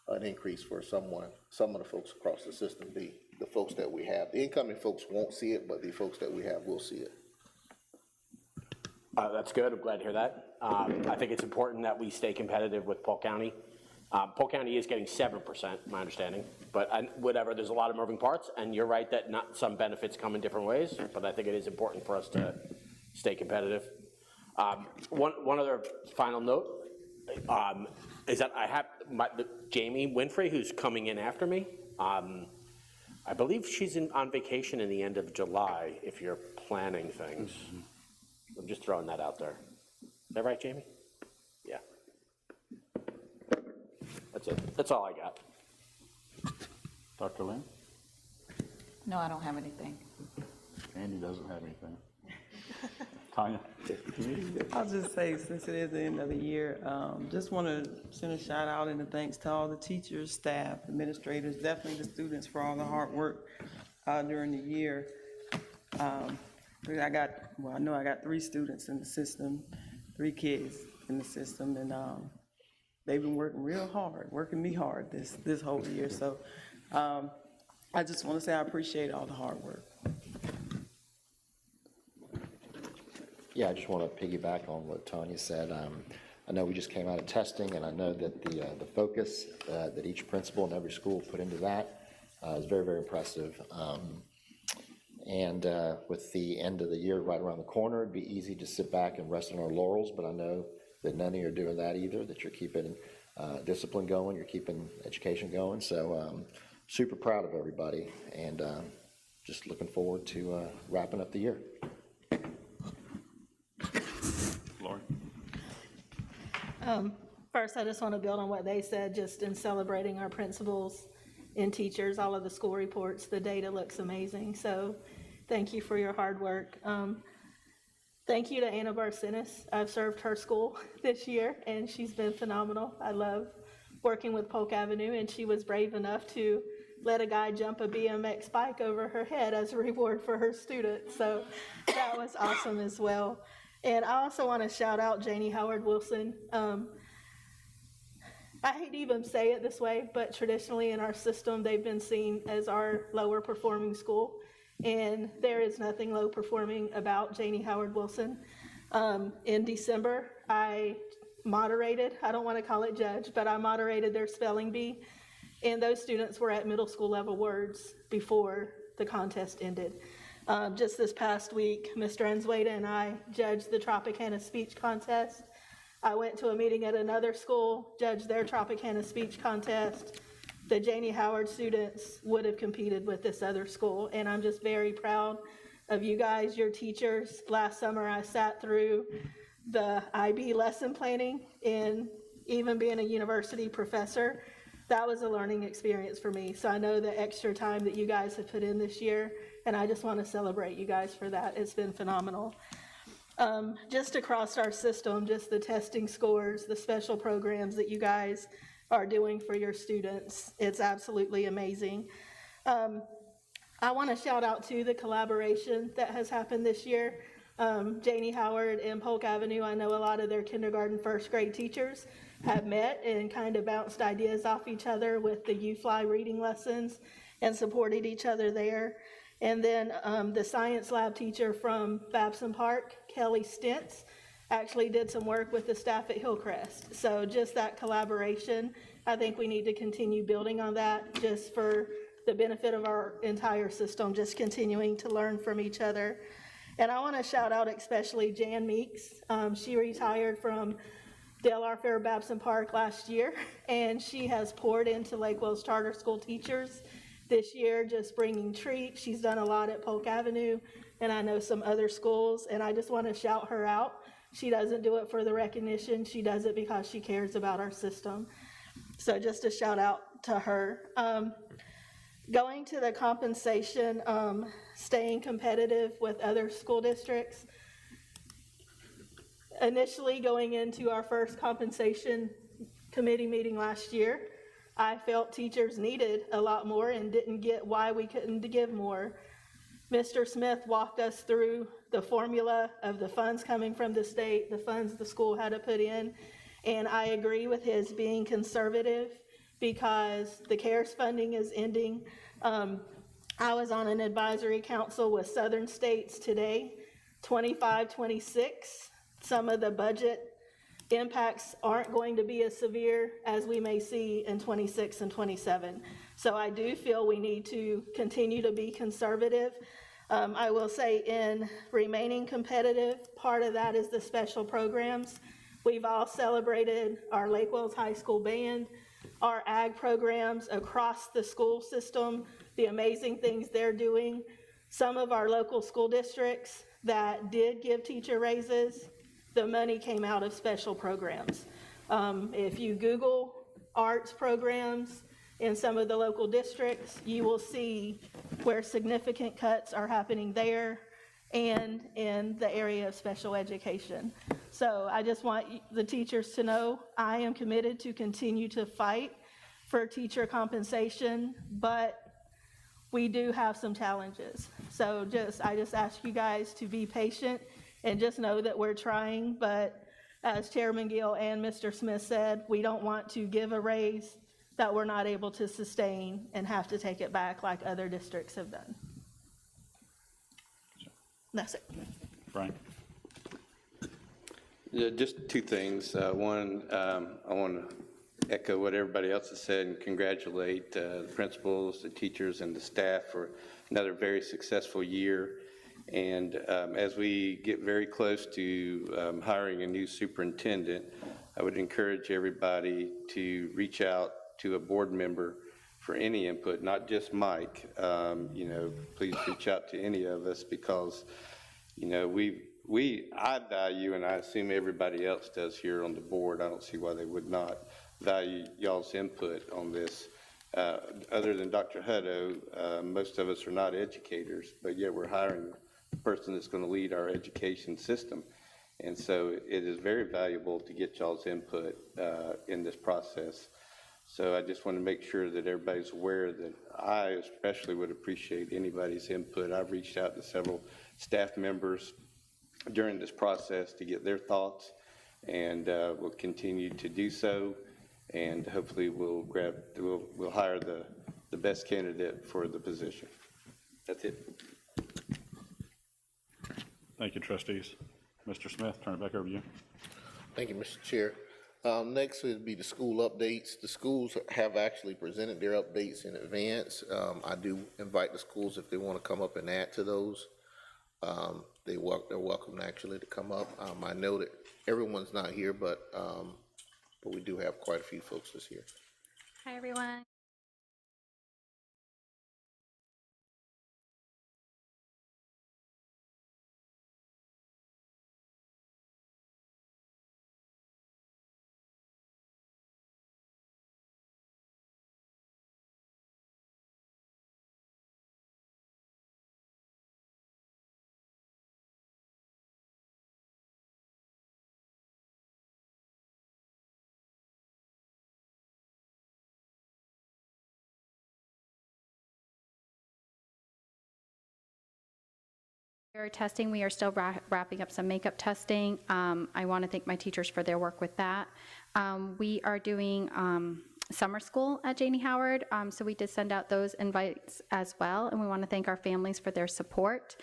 an increase for some of the folks across the system, the folks that we have. The incoming folks won't see it, but the folks that we have will see it. That's good. I'm glad to hear that. I think it's important that we stay competitive with Polk County. Polk County is getting 7%, my understanding, but whatever, there's a lot of moving parts, and you're right that not some benefits come in different ways, but I think it is important for us to stay competitive. One other final note is that I have Jamie Winfrey, who's coming in after me. I believe she's on vacation in the end of July, if you're planning things. I'm just throwing that out there. Is that right, Jamie? Yeah. That's it. That's all I got. Dr. Lynn? No, I don't have anything. Andy doesn't have anything. Tanya? I'll just say, since it is the end of the year, just want to send a shout out and a thanks to all the teachers, staff, administrators, definitely the students for all the hard work during the year. I know I got 3 students in the system, 3 kids in the system, and they've been working real hard, working me hard this whole year. So I just want to say I appreciate all the hard work. Yeah, I just want to piggyback on what Tanya said. I know we just came out of testing, and I know that the focus that each principal in every school put into that is very, very impressive. And with the end of the year right around the corner, it'd be easy to sit back and rest on our laurels, but I know that none of you are doing that either, that you're keeping discipline going, you're keeping education going. So super proud of everybody, and just looking forward to wrapping up the year. Lori? First, I just want to build on what they said, just in celebrating our principals and teachers, all of the school reports. The data looks amazing, so thank you for your hard work. Thank you to Anna Barcenas. I've served her school this year, and she's been phenomenal. I love working with Polk Avenue, and she was brave enough to let a guy jump a BMX bike over her head as a reward for her students, so that was awesome as well. And I also want to shout out Janie Howard Wilson. I hate to even say it this way, but traditionally in our system, they've been seen as our lower performing school. And there is nothing low performing about Janie Howard Wilson. In December, I moderated, I don't want to call it judge, but I moderated their spelling bee. And those students were at middle school level words before the contest ended. Just this past week, Mr. Enzweda and I judged the Tropicana speech contest. I went to a meeting at another school, judged their Tropicana speech contest. The Janie Howard students would have competed with this other school, and I'm just very proud of you guys, your teachers. Last summer, I sat through the IB lesson planning, and even being a university professor, that was a learning experience for me. So I know the extra time that you guys have put in this year, and I just want to celebrate you guys for that. It's been phenomenal. Just across our system, just the testing scores, the special programs that you guys are doing for your students, it's absolutely amazing. I want to shout out to the collaboration that has happened this year. Janie Howard and Polk Avenue, I know a lot of their kindergarten, first grade teachers have met and kind of bounced ideas off each other with the U-Fly reading lessons and supported each other there. And then the science lab teacher from Babson Park, Kelly Stentz, actually did some work with the staff at Hillcrest. So just that collaboration, I think we need to continue building on that just for the benefit of our entire system, just continuing to learn from each other. And I want to shout out especially Jan Meeks. She retired from Dale R. Fair Babson Park last year, and she has poured into Lake Wells Charter School teachers this year, just bringing treats. She's done a lot at Polk Avenue, and I know some other schools, and I just want to shout her out. She doesn't do it for the recognition. She does it because she cares about our system. So just a shout out to her. Going to the compensation, staying competitive with other school districts. Initially going into our first compensation committee meeting last year, I felt teachers needed a lot more and didn't get why we couldn't give more. Mr. Smith walked us through the formula of the funds coming from the state, the funds the school had to put in, and I agree with his being conservative because the CARES funding is ending. I was on an advisory council with Southern States today, 25, 26. Some of the budget impacts aren't going to be as severe as we may see in 26 and 27. So I do feel we need to continue to be conservative. I will say in remaining competitive, part of that is the special programs. We've all celebrated our Lake Wells High School band, our ag programs across the school system, the amazing things they're doing. Some of our local school districts that did give teacher raises, the money came out of special programs. If you Google arts programs in some of the local districts, you will see where significant cuts are happening there and in the area of special education. So I just want the teachers to know I am committed to continue to fight for teacher compensation, but we do have some challenges. So I just ask you guys to be patient and just know that we're trying, but as Chairman Gill and Mr. Smith said, we don't want to give a raise that we're not able to sustain and have to take it back like other districts have done. That's it. Brian? Yeah, just two things. One, I want to echo what everybody else has said and congratulate the principals, the teachers, and the staff for another very successful year. And as we get very close to hiring a new superintendent, I would encourage everybody to reach out to a board member for any input, not just Mike. Please reach out to any of us because, I value, and I assume everybody else does here on the board, I don't see why they would not value y'all's input on this. Other than Dr. Hutto, most of us are not educators, but yet we're hiring a person that's going to lead our education system. And so it is very valuable to get y'all's input in this process. So I just want to make sure that everybody's aware that I especially would appreciate anybody's input. I've reached out to several staff members during this process to get their thoughts, and we'll continue to do so. And hopefully we'll hire the best candidate for the position. That's it. Thank you, trustees. Mr. Smith, turn it back over to you. Thank you, Mr. Chair. Next would be the school updates. The schools have actually presented their updates in advance. I do invite the schools if they want to come up and add to those. They're welcome actually to come up. I know that everyone's not here, but we do have quite a few folks this year. Hi, everyone. Testing, we are still wrapping up some makeup testing. I want to thank my teachers for their work with that. We are doing summer school at Janie Howard, so we did send out those invites as well, and we want to thank our families for their support.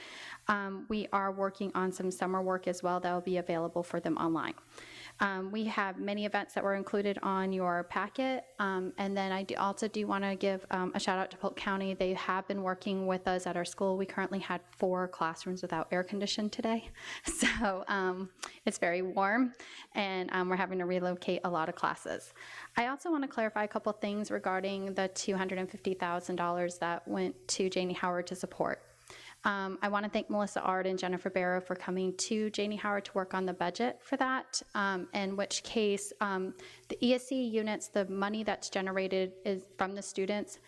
We are working on some summer work as well that will be available for them online. We have many events that were included on your packet, and then I also do want to give a shout out to Polk County. They have been working with us at our school. We currently had 4 classrooms without air conditioning today, so it's very warm, and we're having to relocate a lot of classes. I also want to clarify a couple things regarding the $250,000 that went to Janie Howard to support. I want to thank Melissa Ard and Jennifer Barrow for coming to Janie Howard to work on the budget for that, in which case the ESC units, the money that's generated is from the students,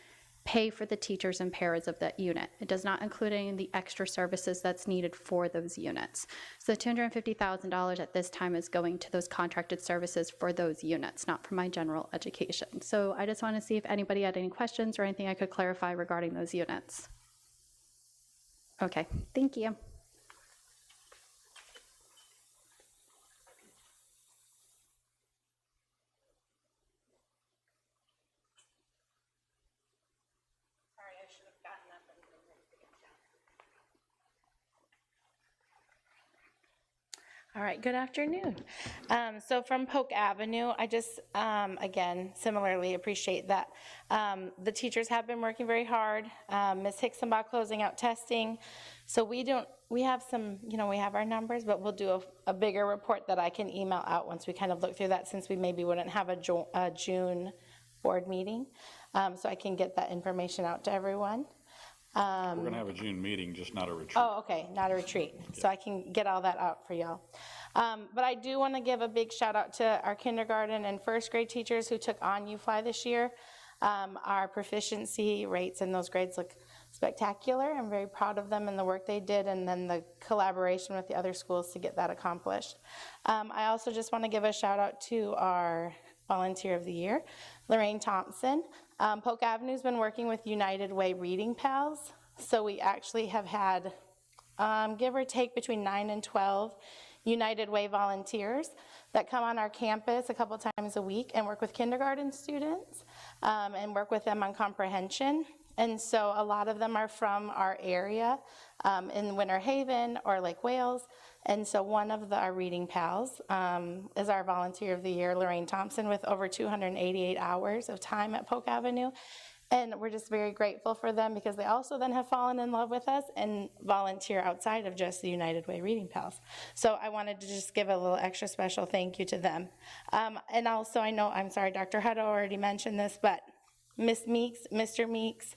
pay for the teachers and paras of that unit. It does not include any of the extra services that's needed for those units. So the $250,000 at this time is going to those contracted services for those units, not for my general education. So I just want to see if anybody had any questions or anything I could clarify regarding those units. Okay, thank you. All right, good afternoon. So from Polk Avenue, I just, again, similarly appreciate that the teachers have been working very hard. Ms. Hicksenbach closing out testing. So we have some, we have our numbers, but we'll do a bigger report that I can email out once we kind of look through that, since we maybe wouldn't have a June board meeting. So I can get that information out to everyone. We're going to have a June meeting, just not a retreat. Oh, okay, not a retreat. So I can get all that out for y'all. But I do want to give a big shout out to our kindergarten and first grade teachers who took on UFly this year. Our proficiency rates in those grades look spectacular. I'm very proud of them and the work they did, and then the collaboration with the other schools to get that accomplished. I also just want to give a shout out to our Volunteer of the Year, Lorraine Thompson. Polk Avenue's been working with United Way Reading Pals, so we actually have had, give or take, between 9 and 12 United Way volunteers that come on our campus a couple times a week and work with kindergarten students and work with them on comprehension. And so a lot of them are from our area in Winter Haven or Lake Wales. And so one of our reading pals is our Volunteer of the Year, Lorraine Thompson, with over 288 hours of time at Polk Avenue. And we're just very grateful for them because they also then have fallen in love with us and volunteer outside of just the United Way Reading Pals. So I wanted to just give a little extra special thank you to them. And also I know, I'm sorry, Dr. Hutto already mentioned this, but Miss Meeks, Mr. Meeks,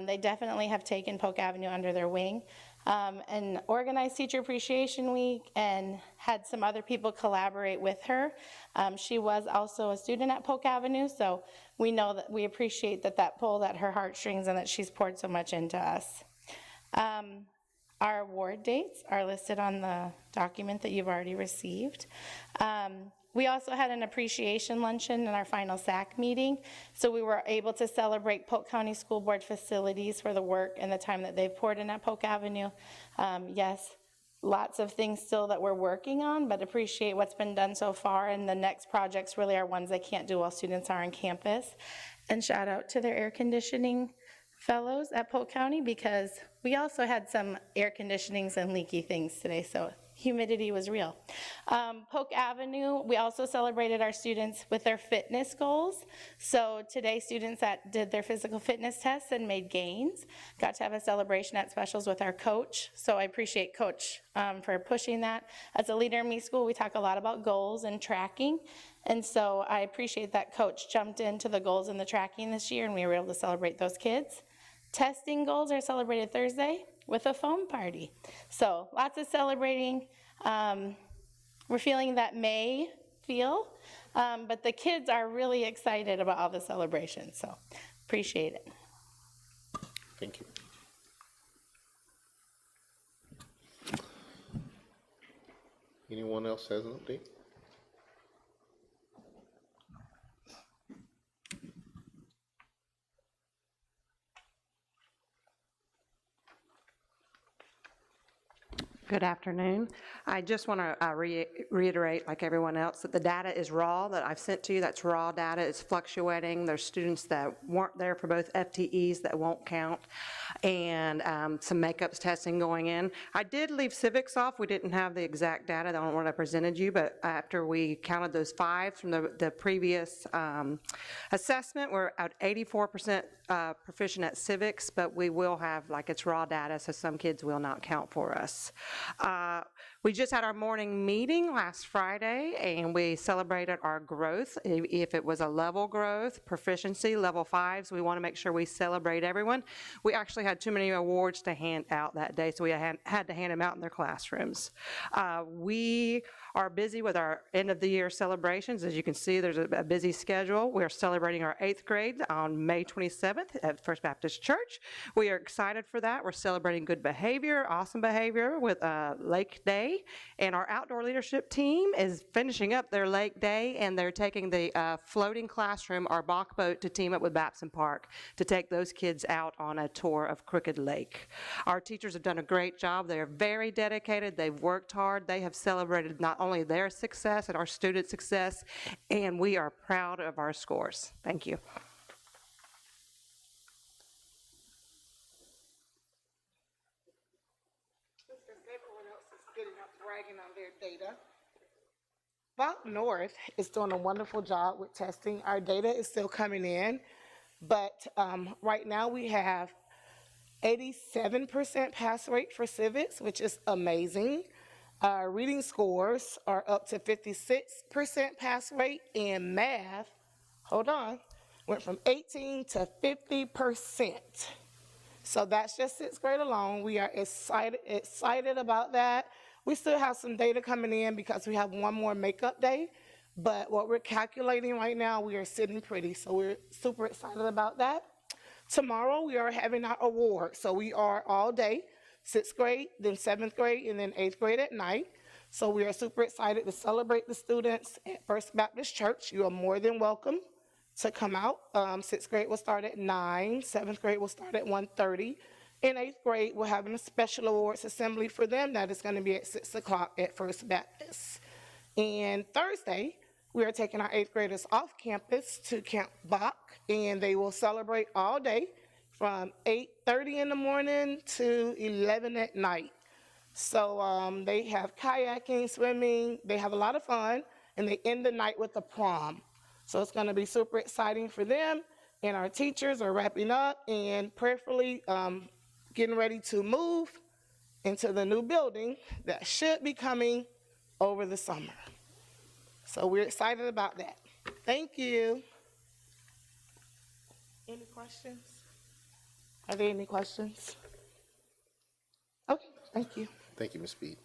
they definitely have taken Polk Avenue under their wing and organized Teacher Appreciation Week and had some other people collaborate with her. She was also a student at Polk Avenue, so we know that we appreciate that pulled at her heartstrings and that she's poured so much into us. Our award dates are listed on the document that you've already received. We also had an appreciation luncheon in our final SAC meeting, so we were able to celebrate Polk County School Board facilities for the work and the time that they've poured in at Polk Avenue. Yes, lots of things still that we're working on, but appreciate what's been done so far, and the next projects really are ones they can't do while students are on campus. And shout out to their air conditioning fellows at Polk County, because we also had some air conditionings and leaky things today, so humidity was real. Polk Avenue, we also celebrated our students with their fitness goals. So today, students that did their physical fitness tests and made gains got to have a celebration at specials with our coach. So I appreciate Coach for pushing that. As a leader in me school, we talk a lot about goals and tracking. And so I appreciate that Coach jumped into the goals and the tracking this year, and we were able to celebrate those kids. Testing goals are celebrated Thursday with a foam party. So lots of celebrating. We're feeling that May feel, but the kids are really excited about all the celebrations, so appreciate it. Thank you. Anyone else has an update? Good afternoon. I just want to reiterate, like everyone else, that the data is raw that I've sent to you. That's raw data. It's fluctuating. There's students that weren't there for both FTEs that won't count, and some makeups testing going in. I did leave civics off. We didn't have the exact data on what I presented you, but after we counted those 5 from the previous assessment, we're at 84% proficient at civics, but we will have, like, it's raw data, so some kids will not count for us. We just had our morning meeting last Friday, and we celebrated our growth. If it was a level growth, proficiency, level 5s, we want to make sure we celebrate everyone. We actually had too many awards to hand out that day, so we had to hand them out in their classrooms. We are busy with our end of the year celebrations. As you can see, there's a busy schedule. We're celebrating our 8th grade on May 27th at First Baptist Church. We are excited for that. We're celebrating good behavior, awesome behavior with Lake Day, and our outdoor leadership team is finishing up their Lake Day, and they're taking the floating classroom, our Bach boat, to team up with Babson Park to take those kids out on a tour of Crooked Lake. Our teachers have done a great job. They are very dedicated. They've worked hard. They have celebrated not only their success and our students' success, and we are proud of our scores. Thank you. Everyone else is getting up bragging on their data. Bach North is doing a wonderful job with testing. Our data is still coming in, but right now we have 87% pass rate for civics, which is amazing. Our reading scores are up to 56% pass rate, and math, hold on, went from 18 to 50%. So that's just 6th grade alone. We are excited about that. We still have some data coming in because we have one more makeup day, but what we're calculating right now, we are sitting pretty, so we're super excited about that. Tomorrow we are having our award, so we are all day, 6th grade, then 7th grade, and then 8th grade at night. So we are super excited to celebrate the students at First Baptist Church. You are more than welcome to come out. 6th grade will start at 9, 7th grade will start at 1:30. In 8th grade, we're having a special awards assembly for them. That is going to be at 6 o'clock at First Baptist. And Thursday, we are taking our 8th graders off campus to Camp Bach, and they will celebrate all day from 8:30 in the morning to 11 at night. So they have kayaking, swimming, they have a lot of fun, and they end the night with a prom. So it's going to be super exciting for them, and our teachers are wrapping up and prayerfully getting ready to move into the new building that should be coming over the summer. So we're excited about that. Thank you. Any questions? Are there any questions? Okay, thank you. Thank you, Ms. Speed.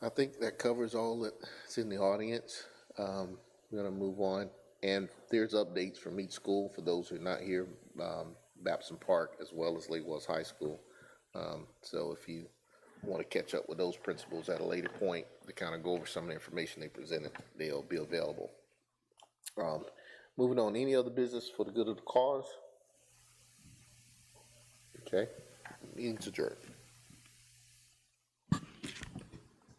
I think that covers all that's in the audience. We're going to move on. And there's updates from each school for those who are not here, Babson Park as well as Lake Wales High School. So if you want to catch up with those principals at a later point to kind of go over some of the information they presented, they'll be available. Moving on, any other business for the good of the cause? Okay, meeting's adjourned.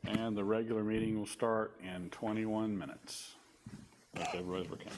And the regular meeting will start in 21 minutes. If everybody's working.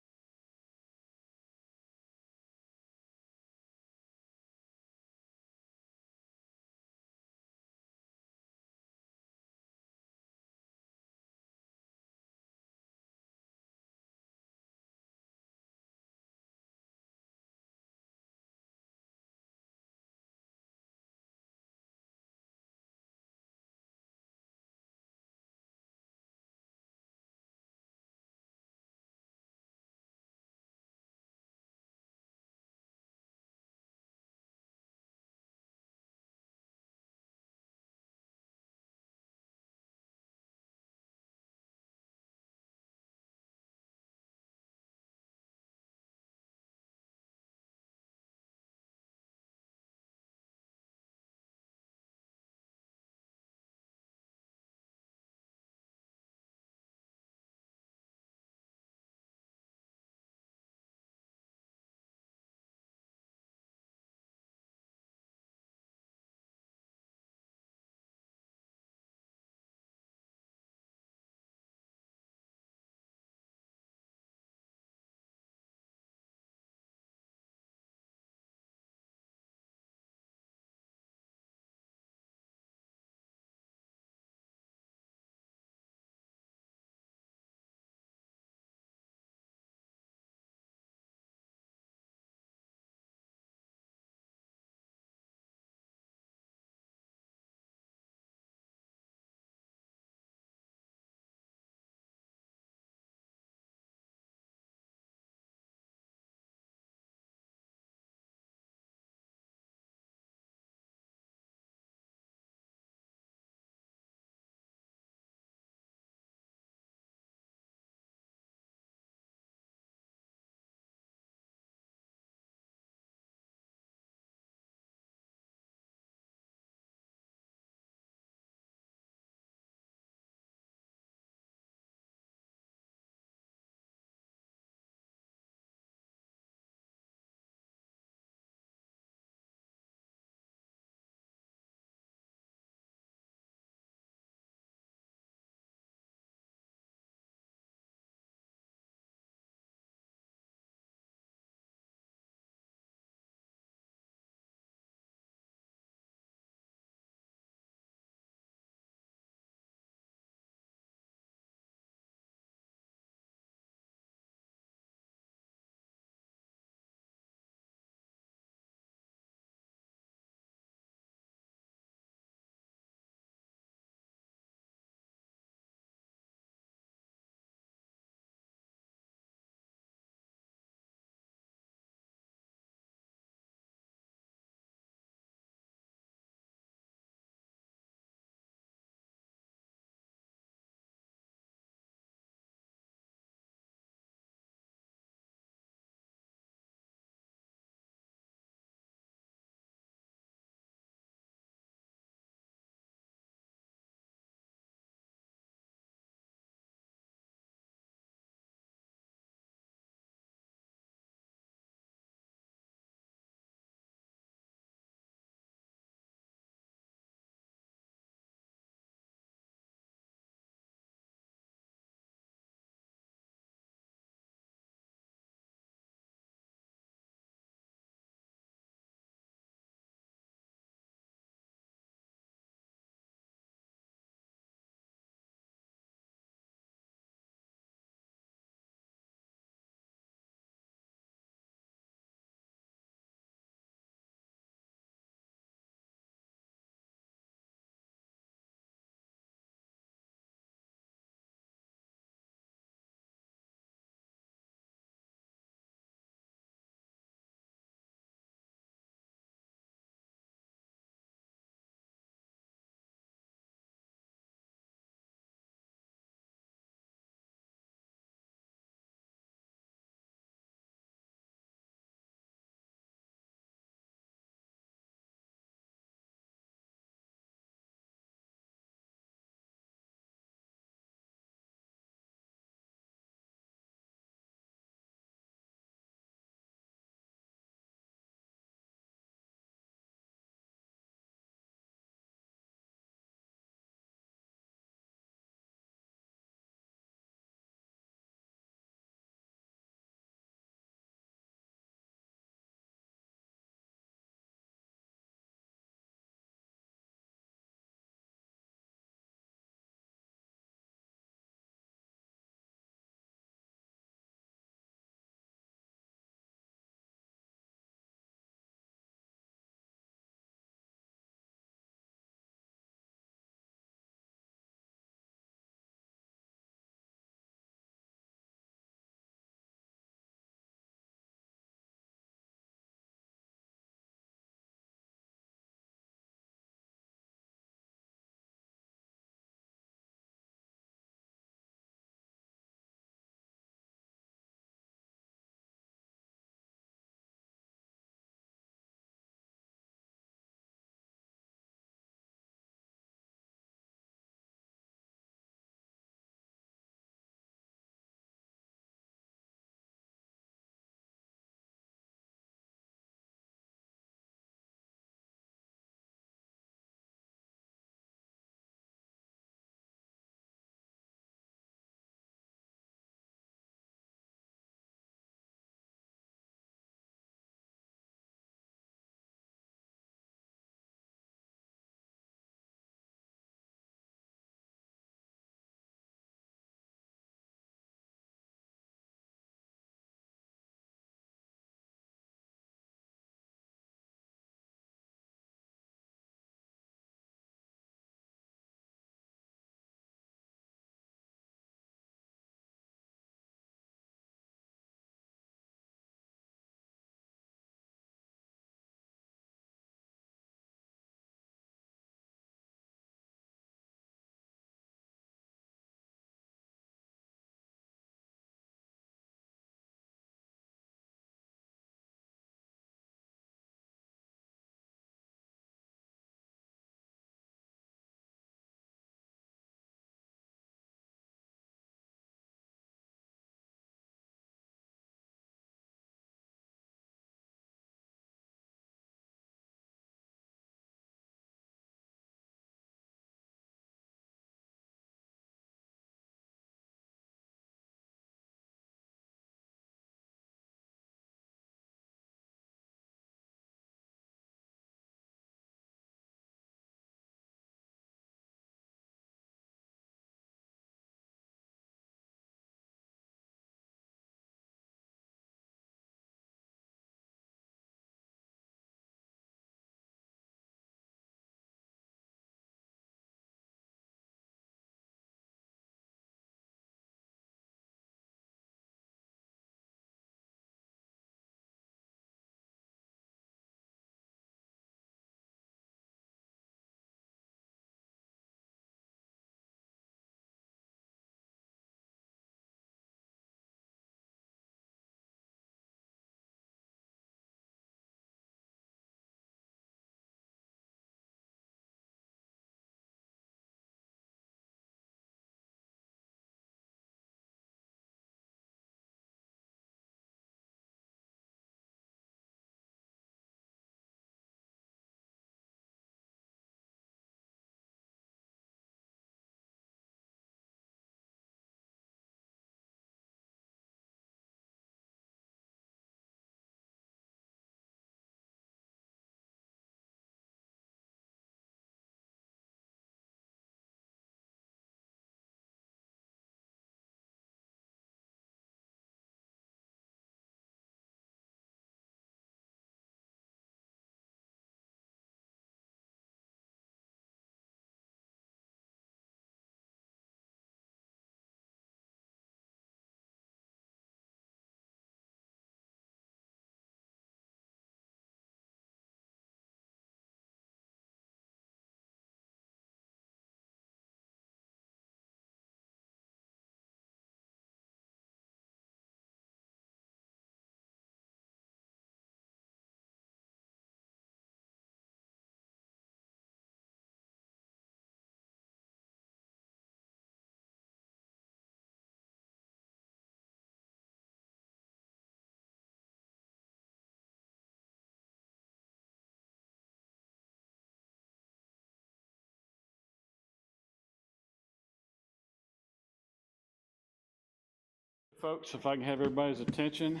Folks, if I can have everybody's attention.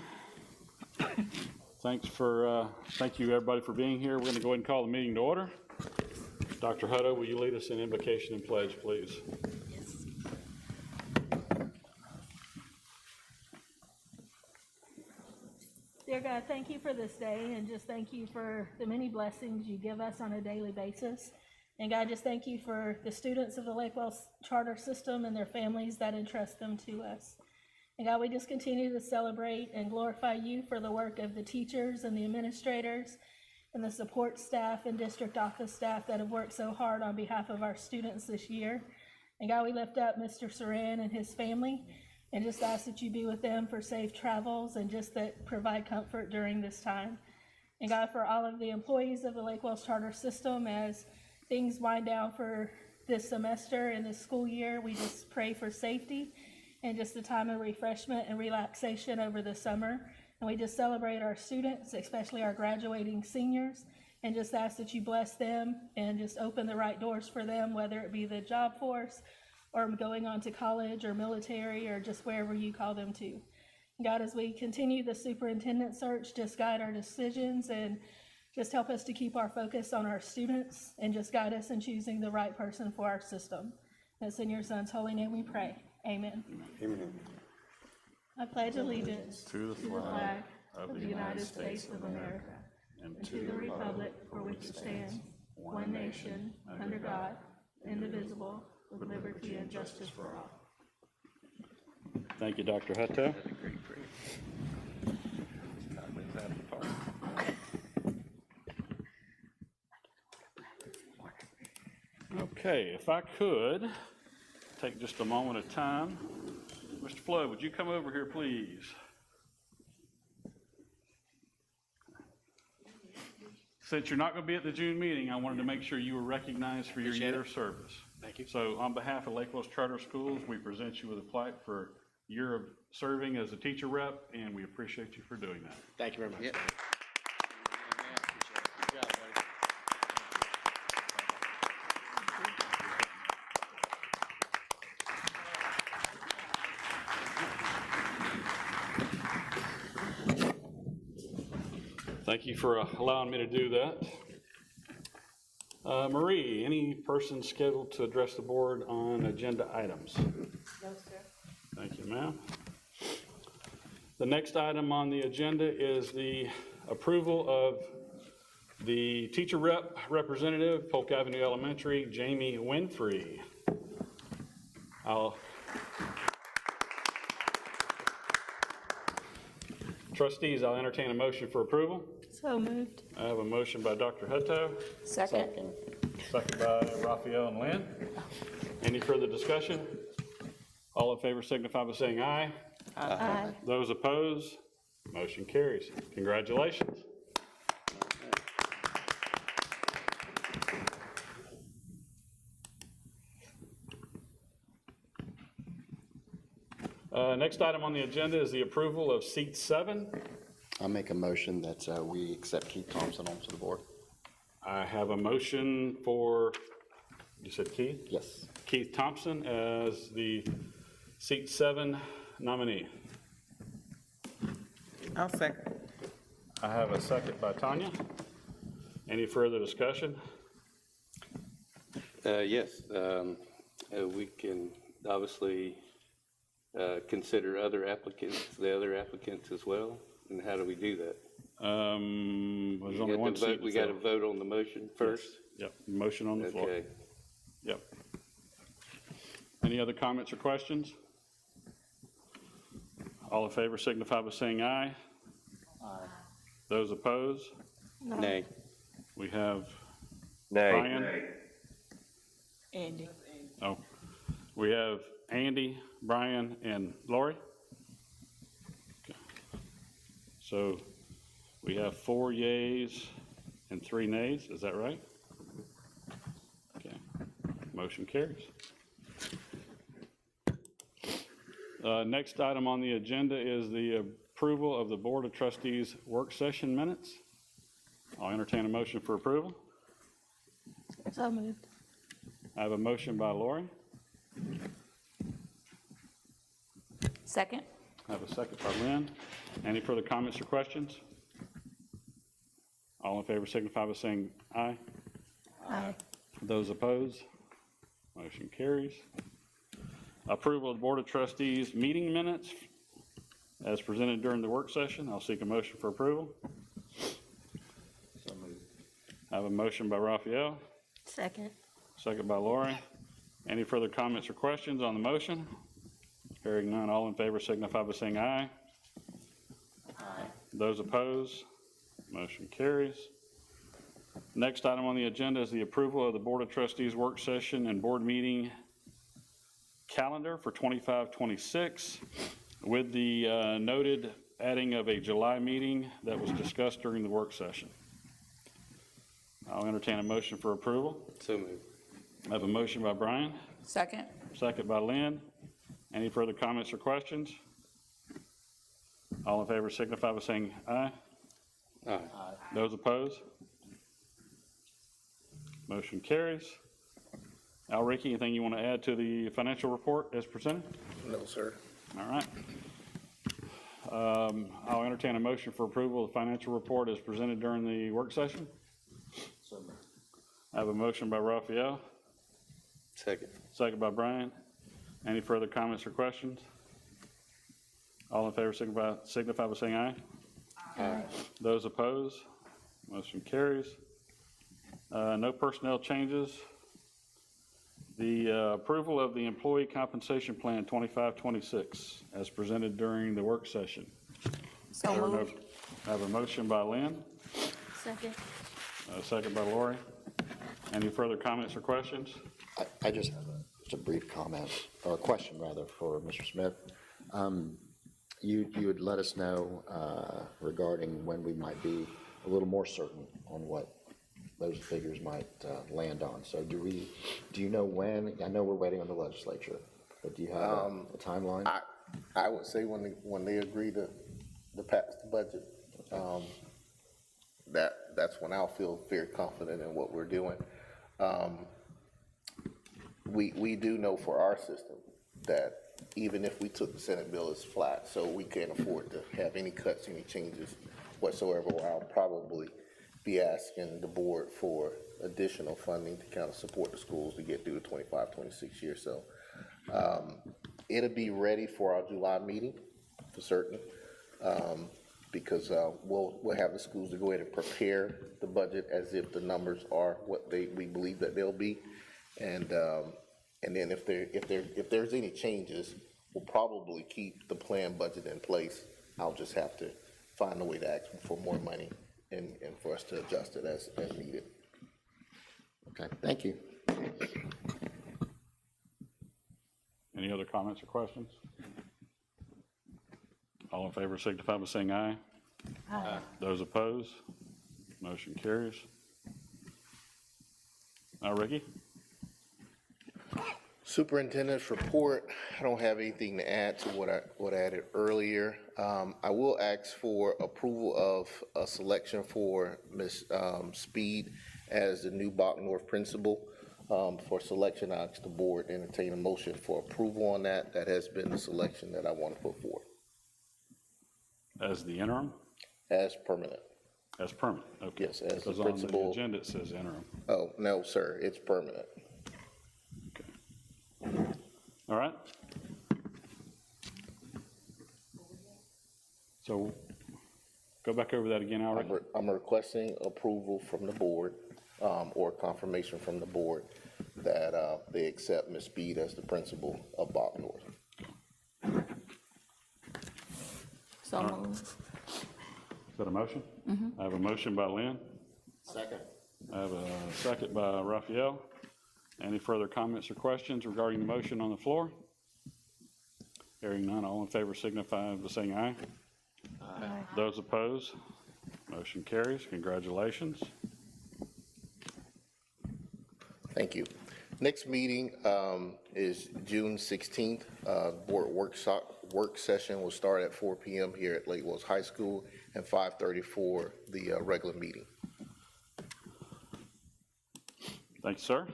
Thank you everybody for being here. We're going to go ahead and call the meeting to order. Dr. Hutto, will you lead us in invocation and pledge, please? Dear God, thank you for this day, and just thank you for the many blessings you give us on a daily basis. And God, just thank you for the students of the Lakewell Charter System and their families that entrust them to us. And God, we just continue to celebrate and glorify you for the work of the teachers and the administrators and the support staff and district office staff that have worked so hard on behalf of our students this year. And God, we lift up Mr. Saran and his family and just ask that you be with them for safe travels and just that provide comfort during this time. And God, for all of the employees of the Lakewell Charter System, as things wind down for this semester and this school year, we just pray for safety and just a time of refreshment and relaxation over the summer. And we just celebrate our students, especially our graduating seniors, and just ask that you bless them and just open the right doors for them, whether it be the job force or going on to college or military or just wherever you call them to. God, as we continue the superintendent search, just guide our decisions and just help us to keep our focus on our students and just guide us in choosing the right person for our system. That's in your son's holy name we pray. Amen. Amen. I pledge allegiance To the flag of the United States of America and to the republic for which it stands, one nation, under God, indivisible, with liberty and justice for all. Thank you, Dr. Hutto. Okay, if I could take just a moment of time. Mr. Flood, would you come over here, please? Since you're not going to be at the June meeting, I wanted to make sure you were recognized for your year of service. Thank you. So on behalf of Lakewell's Charter Schools, we present you with a plaque for year of serving as a teacher rep, and we appreciate you for doing that. Thank you very much. Yep. Thank you for allowing me to do that. Marie, any person scheduled to address the board on agenda items? No, sir. Thank you, ma'am. The next item on the agenda is the approval of the teacher representative, Polk Avenue Elementary, Jamie Winfrey. Trustees, I'll entertain a motion for approval. So moved. I have a motion by Dr. Hutto, Second. second by Raphael and Lynn. Any further discussion? All in favor signify by saying aye. Aye. Those opposed, motion carries. Congratulations. Next item on the agenda is the approval of seat 7. I'll make a motion that we accept Keith Thompson onto the board. I have a motion for, you said Keith? Yes. Keith Thompson as the seat 7 nominee. I'll second. I have a second by Tanya. Any further discussion? Yes, we can obviously consider other applicants, the other applicants as well. And how do we do that? There's only one seat. We got to vote on the motion first? Yep, motion on the floor. Okay. Yep. Any other comments or questions? All in favor signify by saying aye. Aye. Those opposed? Nay. We have Nay. Brian. Andy. Oh, we have Andy, Brian, and Lori. Okay. So we have 4 yeas and 3 nays, is that right? Okay, motion carries. Next item on the agenda is the approval of the Board of Trustees work session minutes. I'll entertain a motion for approval. So moved. I have a motion by Lori. Second. I have a second by Lynn. Any further comments or questions? All in favor signify by saying aye. Aye. Those opposed? Motion carries. Approval of the Board of Trustees meeting minutes as presented during the work session. I'll seek a motion for approval. I have a motion by Raphael, Second. second by Lori. Any further comments or questions on the motion? Hearing none, all in favor signify by saying aye. Aye. Those opposed? Motion carries. Next item on the agenda is the approval of the Board of Trustees work session and board meeting calendar for 25-26 with the noted adding of a July meeting that was discussed during the work session. I'll entertain a motion for approval. So moved. I have a motion by Brian, Second? second by Lynn. Any further comments or questions? All in favor signify by saying aye. Aye. Those opposed? Motion carries. Al, Ricky, anything you want to add to the financial report as presented? No, sir. All right. I'll entertain a motion for approval of the financial report as presented during the work session. I have a motion by Raphael, Second. second by Brian. Any further comments or questions? All in favor signify by saying aye. Aye. Those opposed? Motion carries. No personnel changes. The approval of the employee compensation plan 25-26 as presented during the work session. So moved. I have a motion by Lynn, Second. Second by Lori. Any further comments or questions? I just have a brief comment, or a question rather, for Mr. Smith. You would let us know regarding when we might be a little more certain on what those figures might land on. So do you know when? I know we're waiting on the legislature, but do you have a timeline? I would say when they agree to pass the budget, that's when I'll feel very confident in what we're doing. We do know for our system that even if we took the Senate bill as flat, so we can't afford to have any cuts, any changes whatsoever, I'll probably be asking the board for additional funding to kind of support the schools to get through the 25-26 year. So it'll be ready for our July meeting for certain, because we'll have the schools to go ahead and prepare the budget as if the numbers are what we believe that they'll be, and then if there's any changes, we'll probably keep the planned budget in place. I'll just have to find a way to ask for more money and for us to adjust it as needed. Okay, thank you. Any other comments or questions? All in favor signify by saying aye. Aye. Those opposed? Motion carries. Ricky? Superintendent's report, I don't have anything to add to what I added earlier. I will ask for approval of a selection for Ms. Speed as the new Bach North principal. For selection, I ask the board to entertain a motion for approval on that. That has been the selection that I want to put forward. As the interim? As permanent. As permanent, okay. Yes, as the Because on the principal. agenda it says interim. Oh, no, sir, it's permanent. All right. So go back over that again, Al. I'm requesting approval from the board, or confirmation from the board that they accept Ms. Speed as the principal of Bach North. So moved. Is that a motion? I have a motion by Lynn. Second. I have a second by Raphael. Any further comments or questions regarding the motion on the floor? Hearing none, all in favor signify by saying aye. Aye. Those opposed, motion carries. Congratulations. Thank you. Next meeting is June 16th. Board work session will start at 4 p.m. here at Lake Wells High School and 5:30 for the regular meeting. Thanks, sir.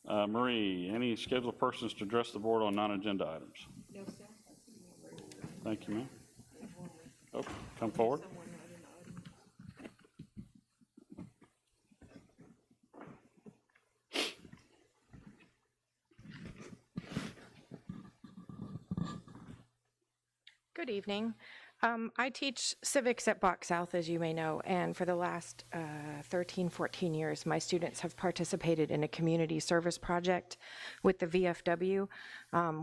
Marie, any scheduled persons to address the board on non-agenda items? No, sir. Thank you, ma'am. Oh, come forward. Good evening. I teach civics at Bach South, as you may know, and for the last 13, 14 years, my students have participated in a community service project with the VFW.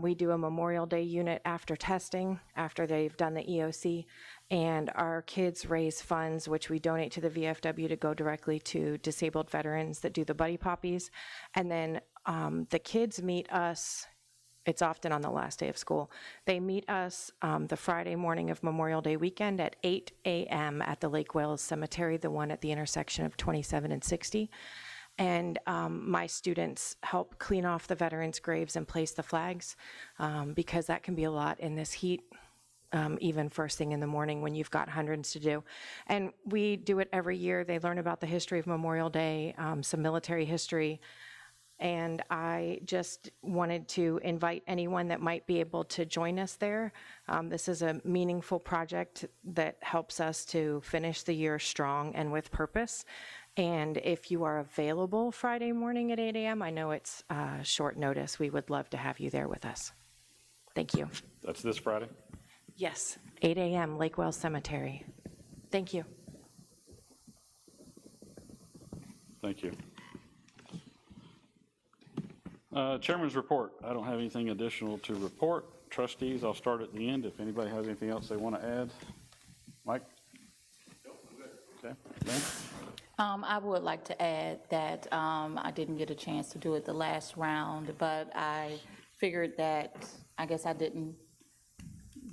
We do a Memorial Day unit after testing, after they've done the EOC, and our kids raise funds, which we donate to the VFW to go directly to disabled veterans that do the buddy poppies. And then the kids meet us. It's often on the last day of school. They meet us the Friday morning of Memorial Day weekend at 8 a.m. at the Lake Wales Cemetery, the one at the intersection of 27 and 60. And my students help clean off the veterans' graves and place the flags because that can be a lot in this heat, even first thing in the morning when you've got hundreds to do. And we do it every year. They learn about the history of Memorial Day, some military history. And I just wanted to invite anyone that might be able to join us there. This is a meaningful project that helps us to finish the year strong and with purpose. And if you are available Friday morning at 8 a.m., I know it's short notice. We would love to have you there with us. Thank you. That's this Friday? Yes, 8 a.m., Lake Wales Cemetery. Thank you. Thank you. Chairman's report. I don't have anything additional to report. Trustees, I'll start at the end. If anybody has anything else they want to add. Mike? Okay. Ben? I would like to add that I didn't get a chance to do it the last round, but I figured that, I guess I didn't,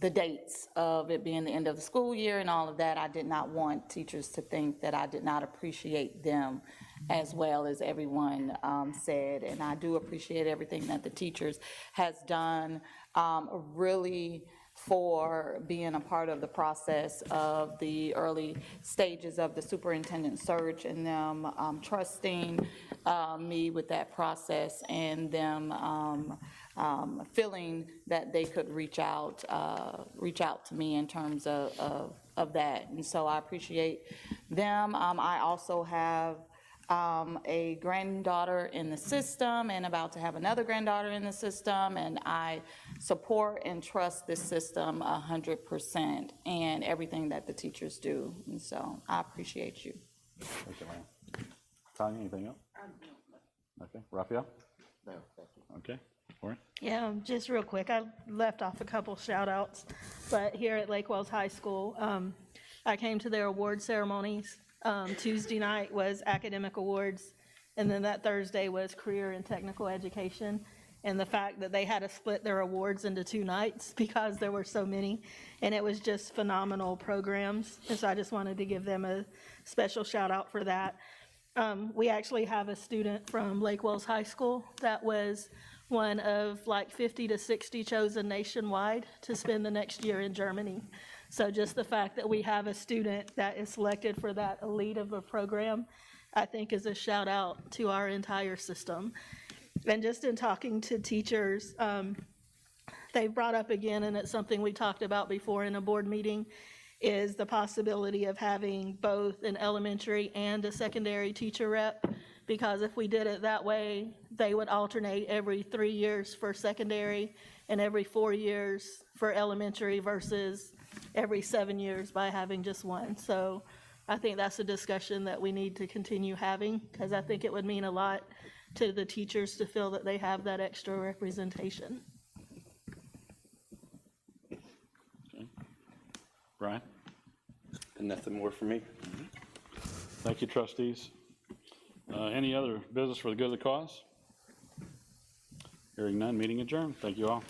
the dates of it being the end of the school year and all of that, I did not want teachers to think that I did not appreciate them as well as everyone said. And I do appreciate everything that the teachers has done, really for being a part of the process of the early stages of the superintendent search and them trusting me with that process and them feeling that they could reach out to me in terms of that. And so I appreciate them. I also have a granddaughter in the system and about to have another granddaughter in the system, and I support and trust this system 100% and everything that the teachers do, and so I appreciate you. Thank you, ma'am. Tanya, anything else? Okay. Raphael? No, thank you. Okay. Lauren? Yeah, just real quick, I left off a couple shout outs, but here at Lake Wales High School, I came to their award ceremonies. Tuesday night was academic awards, and then that Thursday was career and technical education. And the fact that they had to split their awards into 2 nights because there were so many, and it was just phenomenal programs. And so I just wanted to give them a special shout out for that. We actually have a student from Lake Wales High School that was one of like 50 to 60 chosen nationwide to spend the next year in Germany. So just the fact that we have a student that is selected for that elite of a program, I think is a shout out to our entire system. And just in talking to teachers, they brought up again, and it's something we talked about before in a board meeting, is the possibility of having both an elementary and a secondary teacher rep. Because if we did it that way, they would alternate every 3 years for secondary and every 4 years for elementary versus every 7 years by having just one. So I think that's a discussion that we need to continue having, because I think it would mean a lot to the teachers to feel that they have that extra representation. Okay. Brian? And nothing more for me. Thank you, trustees. Any other business for the good of the cause? Hearing none, meeting adjourned. Thank you all.